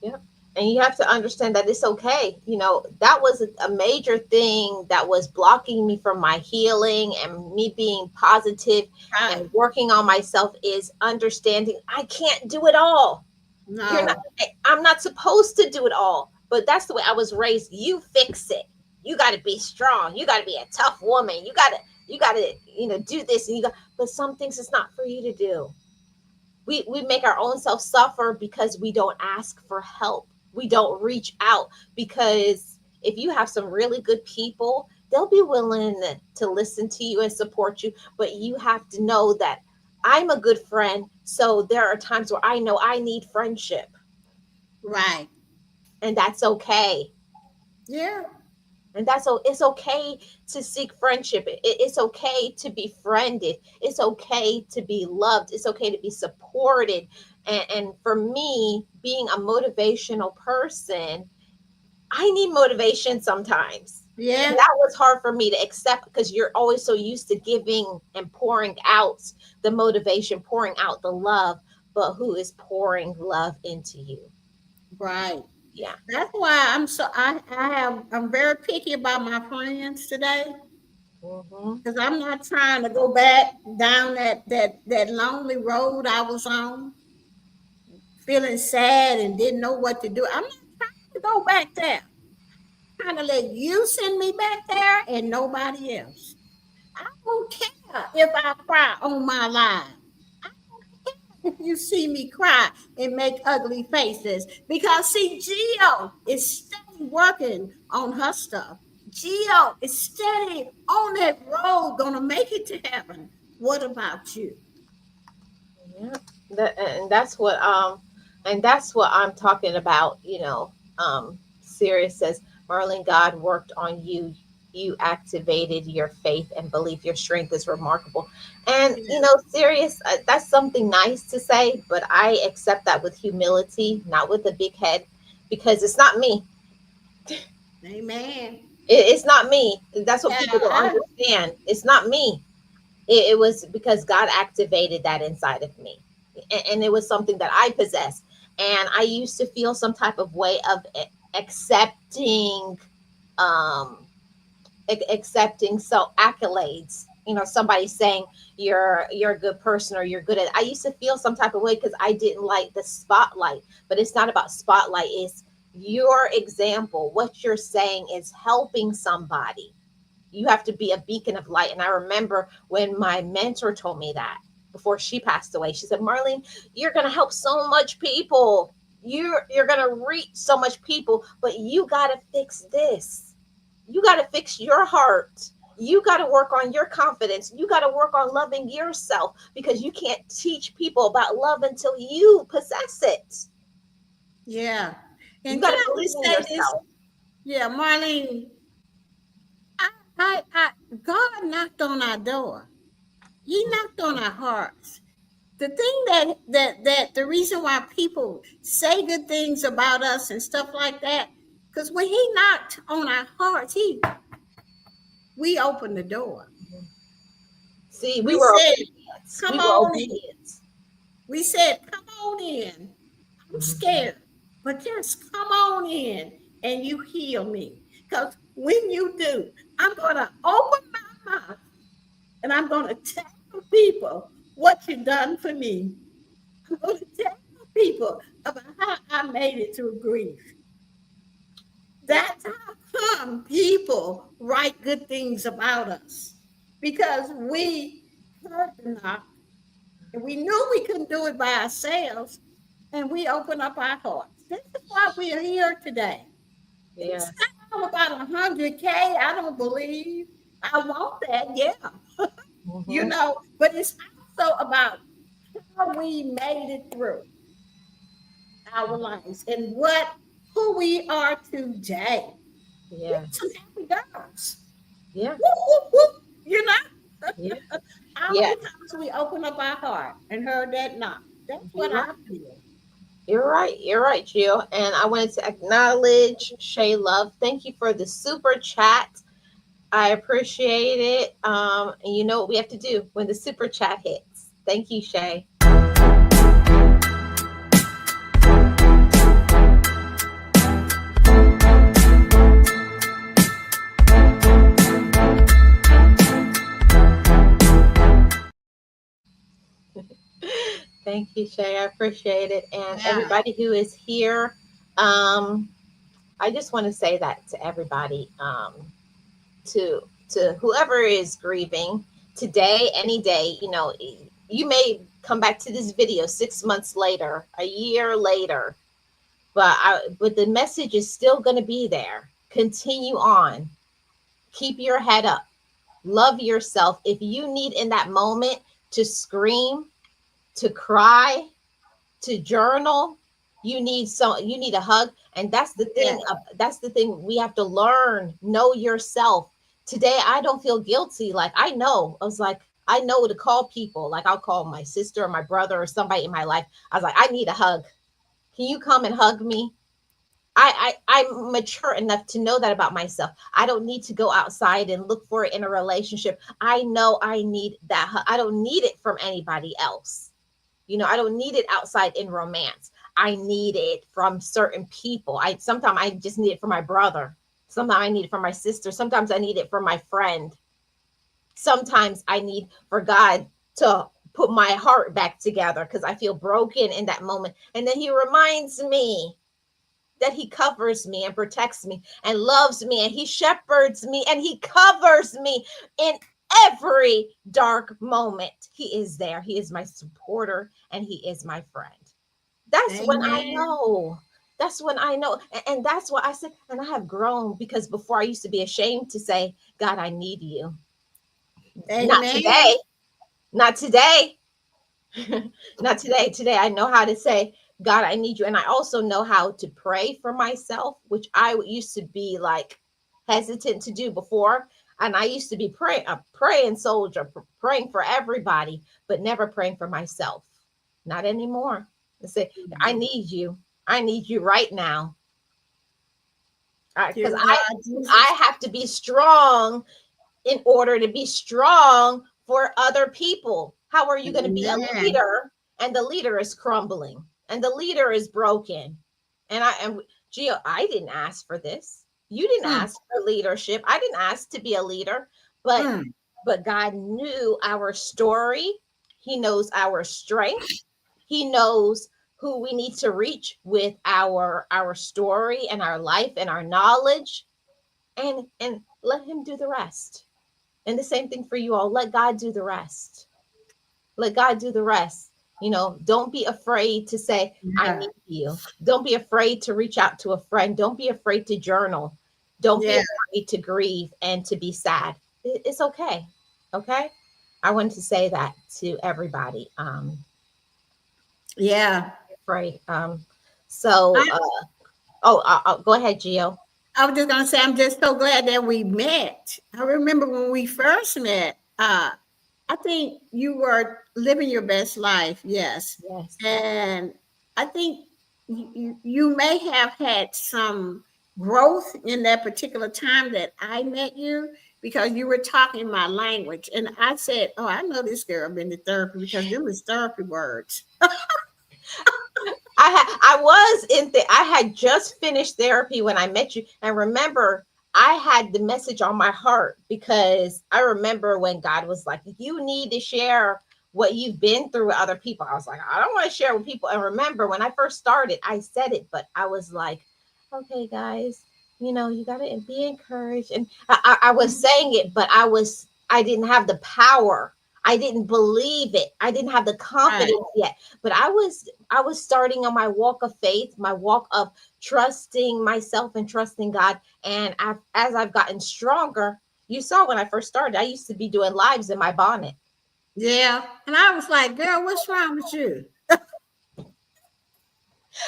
yep. And you have to understand that it's okay. That was a major thing that was blocking me from my healing and me being positive Right. and working on myself, is understanding I can't do it all. You're not, No. I'm not supposed to do it all. But that's the way I was raised. You fix it. You got to be strong. You got to be a tough woman. You got to do this, and but some things it's not for you to do. We make our own self suffer because we don't ask for help. We don't reach out, because if you have some really good people, they'll be willing to listen to you and support you. But you have to know that I'm a good friend, so there are times where I know I need friendship, Right. and that's okay. Yeah. And it's okay to seek friendship. It's okay to be friended. It's okay to be loved. It's okay to be supported. And for me, being a motivational person, I need motivation sometimes. And Yeah. that was hard for me to accept, because you're always so used to giving and pouring out the motivation, pouring out the love. But who is pouring love into you? Right. Yeah. That's why I'm very picky about my friends today, Hmm. because I'm not trying to go back down that lonely road I was on, feeling sad and didn't know what to do. I'm not trying to go back there. I'm trying to let you send me back there and nobody else. I don't care if I cry on my live. I don't care if you see me cry and make ugly faces. Because see, Gio is steady working on her stuff. Gio is steady on that road, gonna make it to heaven. What about you? Yeah, and that's what I'm talking about. Sirius says, Merlin, God worked on you. You activated your faith and belief. Your strength is remarkable. And Yeah. Sirius, that's something nice to say, but I accept that with humility, not with a big head, because it's not me. Amen. It's not me. That's what Yeah, people don't understand. It's not me. It was because God activated that inside of me. And it was something that I possessed. And I used to feel some type of way of accepting, um, accepting so accolades. Somebody saying you're a good person, or you're good at. I used to feel some type of way because I didn't like the spotlight. But it's not about spotlight. It's your example. What you're saying is helping somebody. You have to be a beacon of light. And I remember when my mentor told me that before she passed away. She said, Marlene, you're going to help so much people. You're going to reach so much people, but you got to fix this. You got to fix your heart. You got to work on your confidence. You got to work on loving yourself, because you can't teach people about love until you possess it. Yeah. You And got can to I believe just in say this? yourself. Yeah, Marlene, God knocked on our door. He knocked on our hearts. The thing that the reason why people say good things about us and stuff like that, because when he knocked on our hearts, we opened the door. See, we We were said, obedient. "Come We were on in." obedient. We said, "Come on in. I'm Mhm. scared, but just come on in and you heal me." Because when you do, I'm gonna open my mouth and I'm gonna tell people what you done for me. I'm gonna tell people about how I made it through grief. That's how come people write good things about us, because we heard the knock and we knew we couldn't do it by ourselves, and we open up our hearts. This is why we are here today. It's Yes. not all about 100K. I don't believe I want that. Yeah, Hmm. but it's also about how we made it through our lives and who we are today. We're Yes. some happy girls. Yeah. Whoop, whoop, whoop. You know, Yeah. all Yeah. because we opened up our heart and heard that knock. That's what You're right. I feel. You're right. You're right, Jill. And I wanted to acknowledge Shay Love. Thank you for the super chat. I appreciate it. And you know what we have to do when the super chat hits. Thank you, Shay. Thank you, Shay. I appreciate it. And Yeah. everybody who is here, um, I just want to say that to everybody, to whoever is grieving today, any day. You may come back to this video 6 months later, a year later, but the message is still going to be there. Continue on. Keep your head up. Love yourself. If you need in that moment to scream, to cry, to journal, you need a hug. And that's the Yeah. thing, that's the thing we have to learn. Know yourself. Today I don't feel guilty. Like, I know to call people. Like, I'll call my sister or my brother or somebody in my life. I was like, I need a hug. Can you come and hug me? I'm mature enough to know that about myself. I don't need to go outside and look for it in a relationship. I know I need that hug. I don't need it from anybody else. I don't need it outside in romance. I need it from certain people. I Sometimes I just need it from my brother. Sometimes I need it from my sister. Sometimes I need it from my friend. Sometimes I need for God to put my heart back together because I feel broken in that moment. And then he reminds me that he covers me and protects me and loves me, and he shepherds me and he covers me in every dark moment. He is there. He is my supporter and he is my friend. That's when I Amen. know. That's when I know. And that's why I said, and I have grown, because before I used to be ashamed to say, God, I need you. Not Amen. today. Not today. Not today. Today, I know how to say, God, I need you. And I also know how to pray for myself, which I used to be like hesitant to do before. And I used to be a praying soldier, praying for everybody, but never praying for myself. Not anymore. I say, I need you. I need you right now. Because Dear God I Jesus. have to be strong in order to be strong for other people. How are you going to be a Amen. leader and the leader is crumbling and the leader is broken? And Gio, I didn't ask for this. You didn't Mm, ask for leadership. I didn't ask to be a leader, but mm. God knew our story. He knows our strength. He knows who we need to reach with our story and our life and our knowledge, and let him do the rest. And the same thing for you all. Let God do the rest. Let God do the rest. Don't be afraid to say, I Yeah. need you. Don't be afraid to reach out to a friend. Don't be afraid to journal. Don't be Yeah. afraid to grieve and to be sad. It's okay. Okay. I wanted to say that to everybody. Yeah. Right. So, go ahead, Gio. I was just gonna say, I'm just so glad that we met. I remember when we first met. I think you were living your best life, yes, Yes. and I think you may have had some growth in that particular time that I met you because you were talking my language, and I said, "Oh, I know this girl been to therapy because them is therapy words." I was in I had just finished therapy when I met you, and remember, I had the message on my heart because I remember when God was like, "You need to share what you've been through with other people." I was like, "I don't want to share with people." And remember, when I first started, I said it, but I was like, "Okay, guys, you gotta be encouraged." And I was saying it, but I didn't have the power. I didn't believe it. I didn't have the Right. confidence yet. But I was starting on my walk of faith, my walk of trusting myself and trusting God. And as I've gotten stronger, you saw when I first started, I used to be doing lives in my bonnet. Yeah, and I was like, "Girl, what's wrong with you?"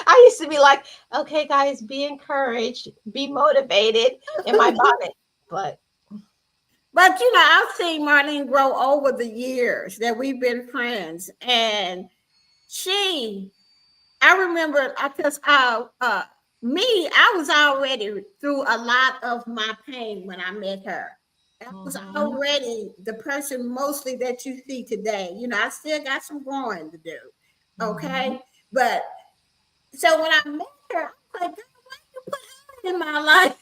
I used to be like, okay, guys, be encouraged, be motivated in my bonnet. But But I've seen Marlene grow over the years that we've been friends, and she I remember because me, I was already through a lot of my pain when I met her. I was mhm, already the person mostly that you see today. I still got some growing to do. mhm. Okay. But so when I met her, I was like, "Girl, why you put her in my life?"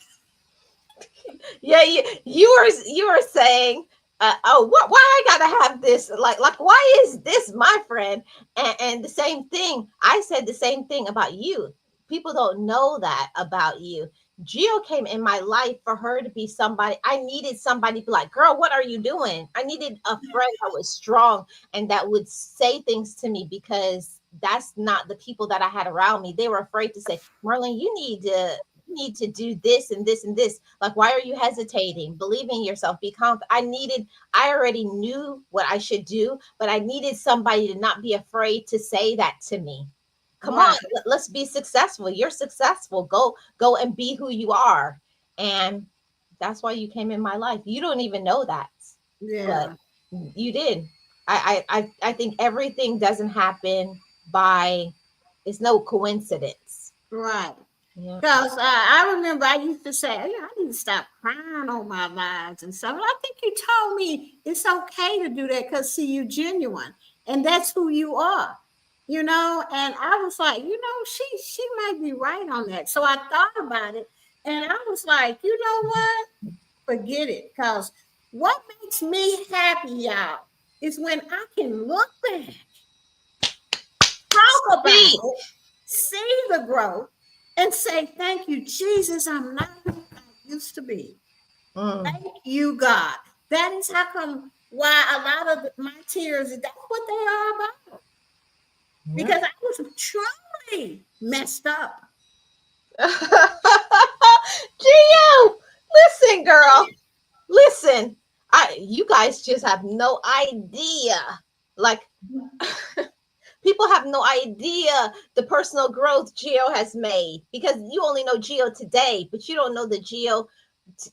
Yeah, you were saying, why I gotta have this? Like, why is this my friend? And the same thing, I said the same thing about you. People don't know that about you. Gio came in my life for her to be somebody. I needed somebody to be like, girl, what are you doing? I needed a friend that was strong and that would say things to me because that's not the people that I had around me. They were afraid to say, Marlene, you need to do this and this and this. Like, why are you hesitating? Believe in yourself. Be confident. I already knew what I should do, but I needed somebody to not be afraid to say that to me. Come on, Right. let's be successful. You're successful. Go and be who you are. And that's why you came in my life. You don't even know that, but Yeah. you did. I think everything doesn't happen by, it's no coincidence. Right. Yeah. Because I remember I used to say, I need to stop crying on my lives and stuff. And I think you told me it's okay to do that because, see, you genuine. And that's who you are. And I was like, she might be right on that. So I thought about it and I was like, you know what? Forget it. Because what makes me happy, y'all, is when I can look back, talk about Speak. it, see the growth, and say, "Thank you, Jesus. I'm not who I used to be. Mm. Thank you, God." That is how come why a lot of my tears, that's what they are about. Yeah. Because I was truly messed up. Gio, listen, girl. Listen. You guys just have no idea. Like, people have no idea the personal growth Gio has made because you only know Gio today, but you don't know the Gio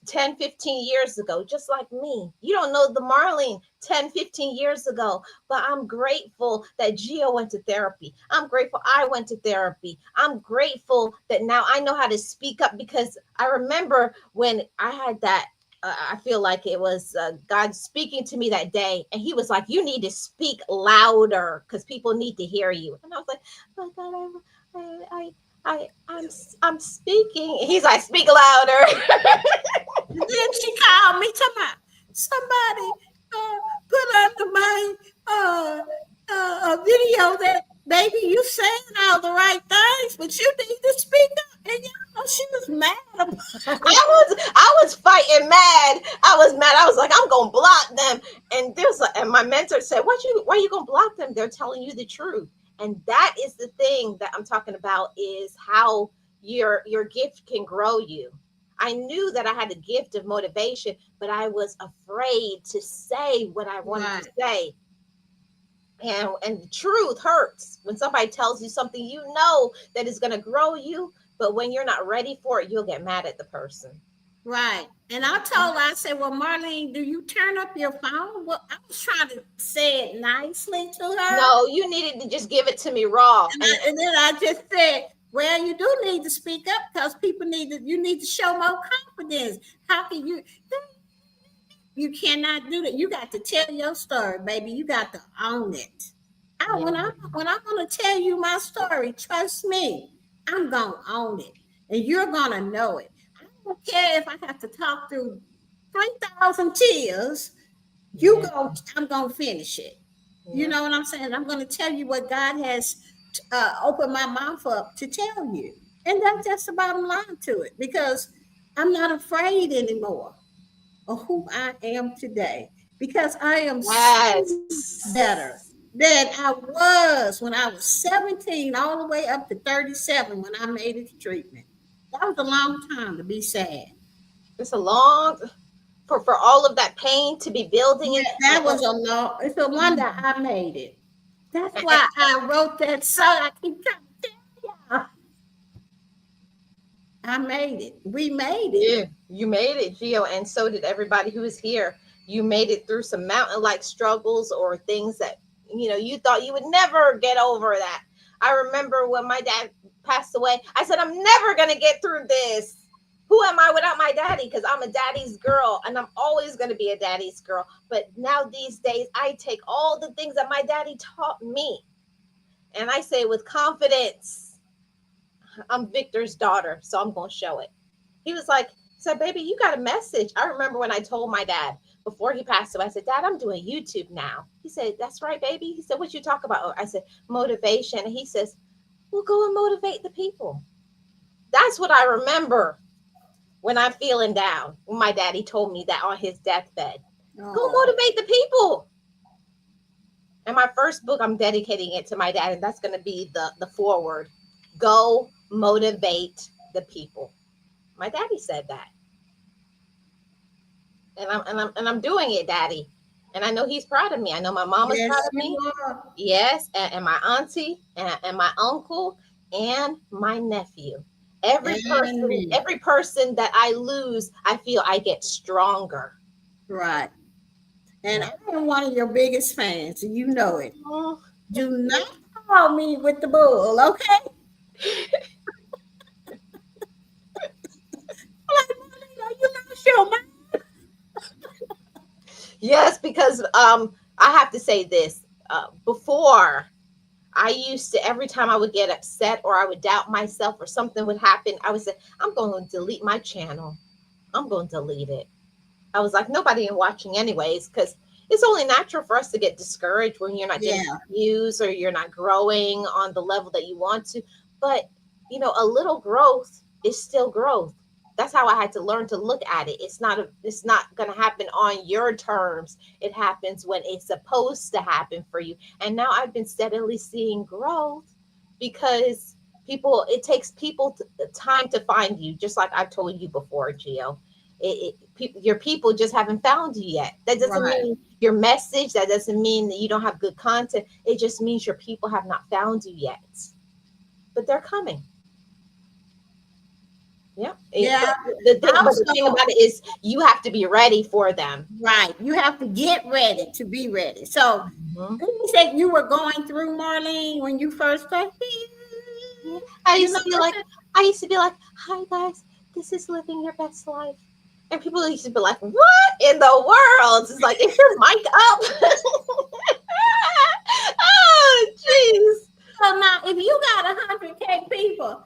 10, 15 years ago, just like me. You don't know the Marlene 10, 15 years ago, but I'm grateful that Gio went to therapy. I'm grateful I went to therapy. I'm grateful that now I know how to speak up because I remember when I had that. I feel like it was God speaking to me that day, and He was like, "You need to speak louder because people need to hear you." And I was like, "Oh God, I'm speaking." He's like, "Speak louder." And then she called me, talking about somebody put under my a video that, "Baby, you saying all the right things, but you need to speak up." And she was mad about it. I was fighting mad. I was mad. I was like, I'm gonna block them. And and my mentor said, why you gonna block them? They're telling you the truth. And that is the thing that I'm talking about, is how your gift can grow you. I knew that I had a gift of motivation, but I was afraid to say what I wanted to Right. say. And the truth hurts when somebody tells you something you know that is going to grow you, but when you're not ready for it, you'll get mad at the person. Right. And I told her, I said, well, Marlene, do you turn up your phone? Well, I was trying to say it nicely to her. No, you needed to just give it to me raw. And then I just said, well, you do need to speak up because people need to, you need to show more confidence. How can you cannot do that. You got to tell your story, baby. You got to own it. Yeah. When I'm gonna tell you my story, trust me, I'm gonna own it. And you're gonna know it. I don't care if I have to talk through 3,000 tears, I'm gonna finish it. You Yeah. know what I'm saying? I'm gonna tell you what God has opened my mouth up to tell you. And that's just the bottom line to it because I'm not afraid anymore of who I am today because I am so Yes. better than I was when I was 17, all the way up to 37 when I made it to treatment. That was a long time to be sad. It's a long for all of that pain to be building Yeah, that was a long. It's a wonder I made it. That's and, why I wrote that song. I keep trying to tell y'all. I made it. We made it. yeah, you made it, Gio, and so did everybody who is here. You made it through some mountain-like struggles or things that you thought you would never get over that. I remember when my dad passed away, I said, I'm never gonna get through this. Who am I without my daddy? Because I'm a daddy's girl and I'm always gonna be a daddy's girl. But now these days, I take all the things that my daddy taught me and I say with confidence, I'm Victor's daughter, so I'm gonna show it. He was like, said, baby, you got a message. I remember when I told my dad before he passed away, I said, Dad, I'm doing YouTube now. He said, that's right, baby. He said, what you talk about? I said, motivation. And he says, well, go and motivate the people. That's what I remember when I'm feeling down. When my daddy told me that on his deathbed. Go Oh, motivate the people. And my first book, I'm dedicating it to my dad, and that's going to be the foreword. Go motivate the people. My daddy said that. And I'm doing it, Daddy. And I know he's proud of me. I know my mom is yes, proud of me. you are. Yes, and my auntie and my uncle and my nephew. Amen. Every person that I lose, I feel I get stronger. Right. And I am one of your biggest fans, and you know it. Oh, Do not call me with the bull, okay? Like, you lost your mind. yes, because I have to say this. Before I used to, every time I would get upset or I would doubt myself or something would happen, I would say, I'm going to delete my channel. I'm going to delete it. I was like, nobody ain't watching anyways, because it's only natural for us to get discouraged when you're not getting Yeah. views or you're not growing on the level that you want to. But, a little growth is still growth. That's how I had to learn to look at it. It's not going to happen on your terms. It happens when it's supposed to happen for you. And now I've been steadily seeing growth because it takes people time to find you, just like I've told you before, Gio. Your people just haven't found you yet. That doesn't Right. mean your message. That doesn't mean that you don't have good content. It just means your people have not found you yet. But they're coming. Yeah. Yeah. But the thing Also, about it is you have to be ready for them. right. You have to get ready to be ready. So, Mhm. you said you were going through, Marlene, when you first started. I You used know to be what like, I'm hi guys, this is living your best life. And people used to be like, what in the world? It's like, is your mic up? Oh, jeez. So now, if you got 100K people,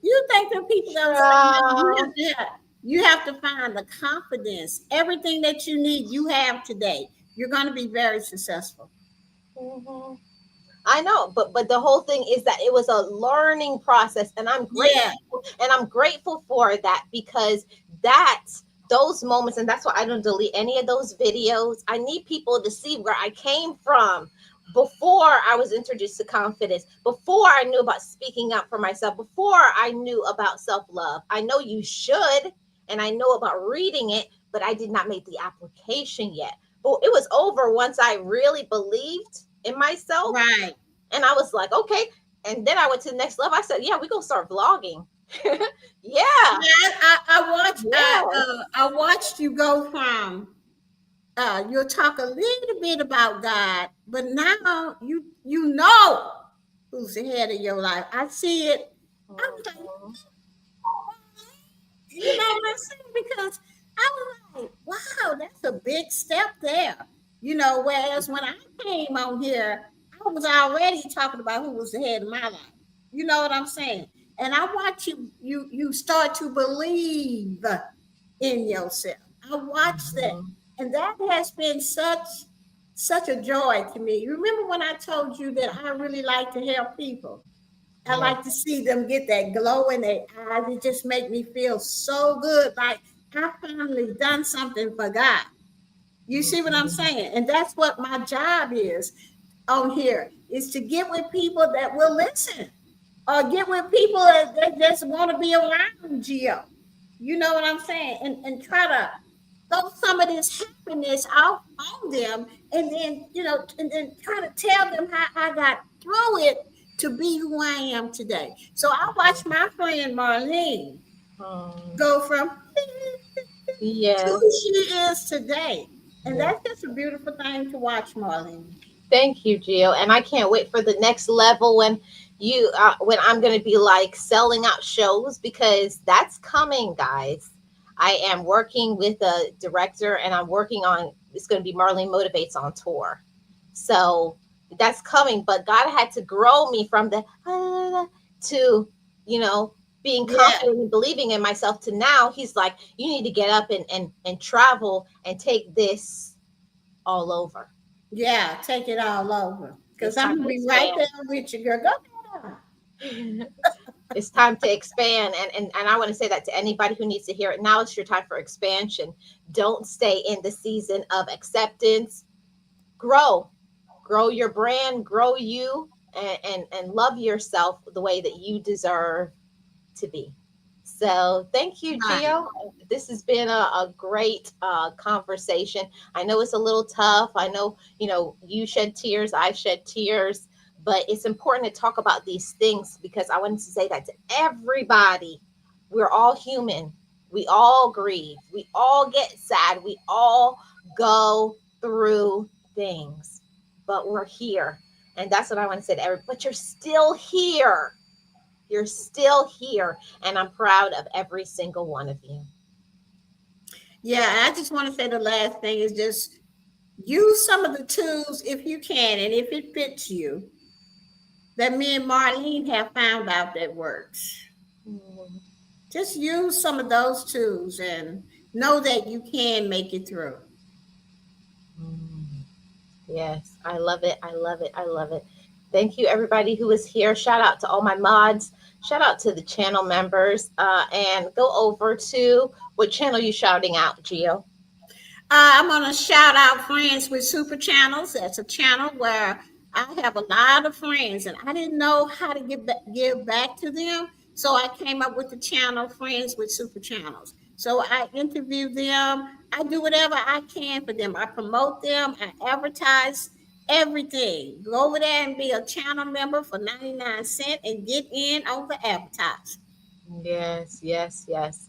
you think the people gonna say, Uh, you have to find the confidence. Everything that you need, you have today. You're going to be very successful. mhm. I know, but the whole thing is that it was a learning process, and Yeah, I'm grateful for that because that's those moments, and that's why I don't delete any of those videos. I need people to see where I came from, before I was introduced to confidence, before I knew about speaking up for myself, before I knew about self love. I know you should, and I know about reading it, but I did not make the application yet. But it was over once I really believed in myself, Right. and I was like, okay. And then I went to the next level. I said, yeah, we're gonna start vlogging. Yeah, Yeah, yeah. I watched you go from you'll talk a little bit about God, but now you know who's the head of your life. I see it. I was like, Mhm. you know what I'm saying? Because I was like, wow, that's a big step there. You know, whereas when I came on here, I was already talking about who was the head of my life. You know what I'm saying? And I watch you start to believe in yourself. I watched that. Mhm. And that has been such a joy to me. You remember when I told you that I really like to help people? I Yes. like to see them get that glow in their eyes. It just make me feel so good. Like I finally done something for God. You see what I'm Mhm. saying? And that's what my job is on here, is to get with people that will listen, or get with people that just want to be around Geo. You know what I'm saying? And try to throw some of this happiness off on them, and then and then try to tell them how I got through it to be who I am today. So I watched my friend Marlene Mhm. go from to Yes. who she is today. And Yes. that's just a beautiful thing to watch, Marlene. Thank you, Gio. And I can't wait for the next level when I'm going to be like selling out shows, because that's coming, guys. I am working with a director, and I'm working on it's going to be Marlene Motivates on tour. So that's coming, but God had to grow me from the to, you know, being Yeah, confident and believing in myself, to now he's like, you need to get up and travel and take this all over. yeah, take it all over. Because It's I'm time gonna to be right expand. there with you, girl. Go ahead. It's time to expand. And I want to say that to anybody who needs to hear it. Now it's your time for expansion. Don't stay in the season of acceptance. Grow. Grow your brand, grow you, and love yourself the way that you deserve to be. So thank you, Right. Gio. This has been a great conversation. I know it's a little tough. I know, you shed tears, I shed tears, but it's important to talk about these things, because I wanted to say that to everybody. We're all human. We all grieve. We all get sad. We all go through things, but we're here. And that's what I want to say to everybody. But you're still here. You're still here, and I'm proud of every single one of you. Yeah, I just want to say the last thing is just use some of the tools if you can, and if it fits you, that me and Marlene have found out that works. Mm, Just use some of those tools and know that you can make it through. mm. Yes, I love it. I love it. I love it. Thank you, everybody who is here. Shout out to all my mods. Shout out to the channel members. And go over to what channel you shouting out, Gio? I'm going to shout out Friends with Super Channels. That's a channel where I have a lot of friends, and I didn't know how to give back to them. So I came up with the channel Friends with Super Channels. So I interview them. I do whatever I can for them. I promote them. I advertise everything. Go over there and be a channel member for 99 cents and get in on the advertise. Yes, yes, yes.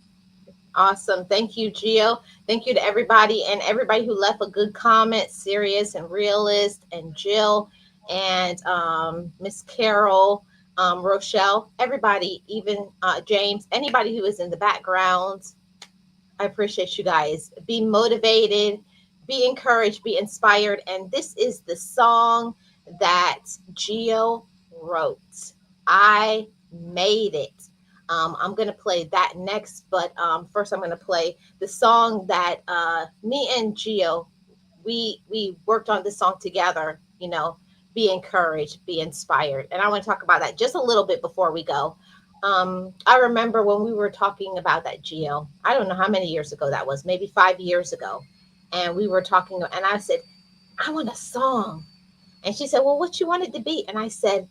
Awesome. Thank you, Gio. Thank you to everybody, and everybody who left a good comment, Serious and Realist and Jill and Miss Carol, Rochelle, everybody, even James, anybody who is in the background. I appreciate you guys. Be motivated, be encouraged, be inspired. And this is the song that Gio wrote. I made it. I'm gonna play that next, but first I'm gonna play the song that me and Gio we worked on this song together. Be encouraged, be inspired, and I want to talk about that just a little bit before we go. I remember when we were talking about that, Geo. I don't know how many years ago that was, maybe 5 years ago, and we were talking, and I said, I want a song. And she said, well, what you wanted to be? And I said,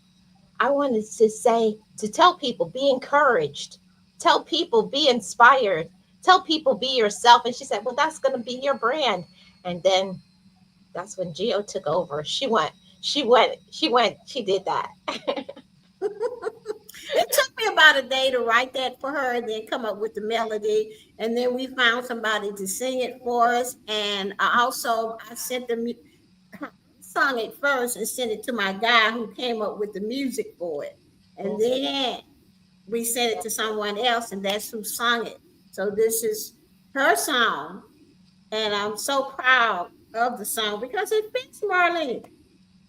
I wanted to say, to tell people, be encouraged, tell people, be inspired, tell people, be yourself. And she said, well, that's going to be your brand. And then that's when Geo took over. She did that. It took me about a day to write that for her and then come up with the melody. And then we found somebody to sing it for us. And I sent the sung it first and sent it to my guy who came up with the music for it. And then we sent it to someone else, and that's who sung it. So this is her song. And I'm so proud of the song because it fits Marlene.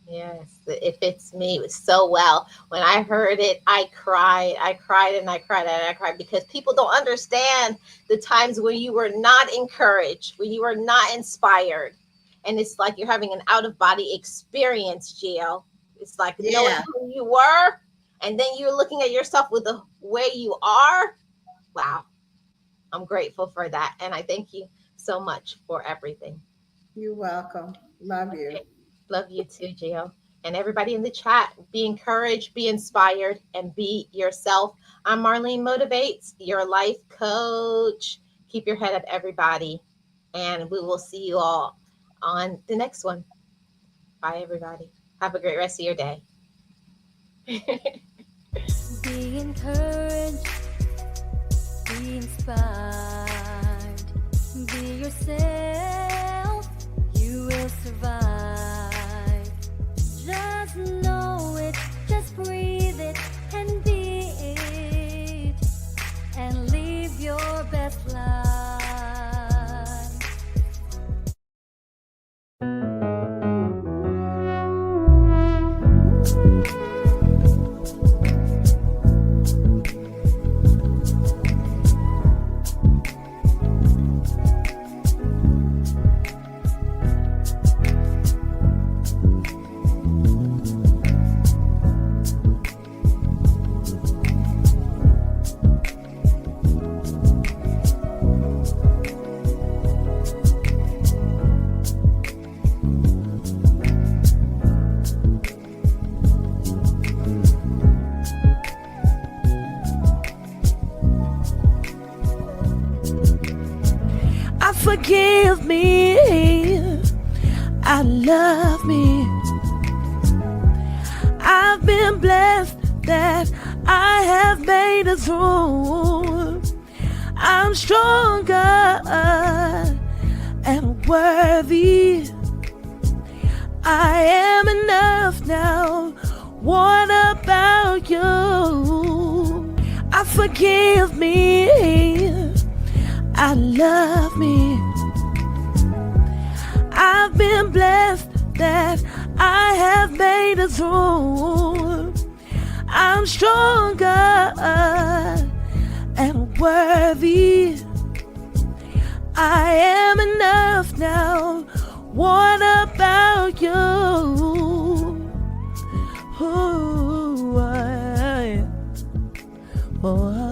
Yes, it fits me so well. When I heard it, I cried. I cried and I cried and I cried because people don't understand the times when you were not encouraged, when you were not inspired. And it's like you're having an out of body experience, Gio. It's like knowing who you were, and then you're looking at yourself with the way you are. Wow. I'm grateful for that. And I thank you so much for everything. You're welcome. Love you. Okay. Love you too, Gio. And everybody in the chat, be encouraged, be inspired, and be yourself. I'm Marlene Motivates, your life coach. Keep your head up, everybody. And we will see you all on the next one. Bye, everybody. Have a great rest of your day. Be encouraged, be inspired, be yourself, you will survive. Just know it, just breathe it, and be it, and live your best life. Forgive me, I love me. I've been blessed that I have made it through. I'm stronger and worthy. I am enough now. What about you? I forgive me, I love me. I've been blessed that I have made it through. I'm stronger and worthy. I am enough now. What about you? Ooh, oh.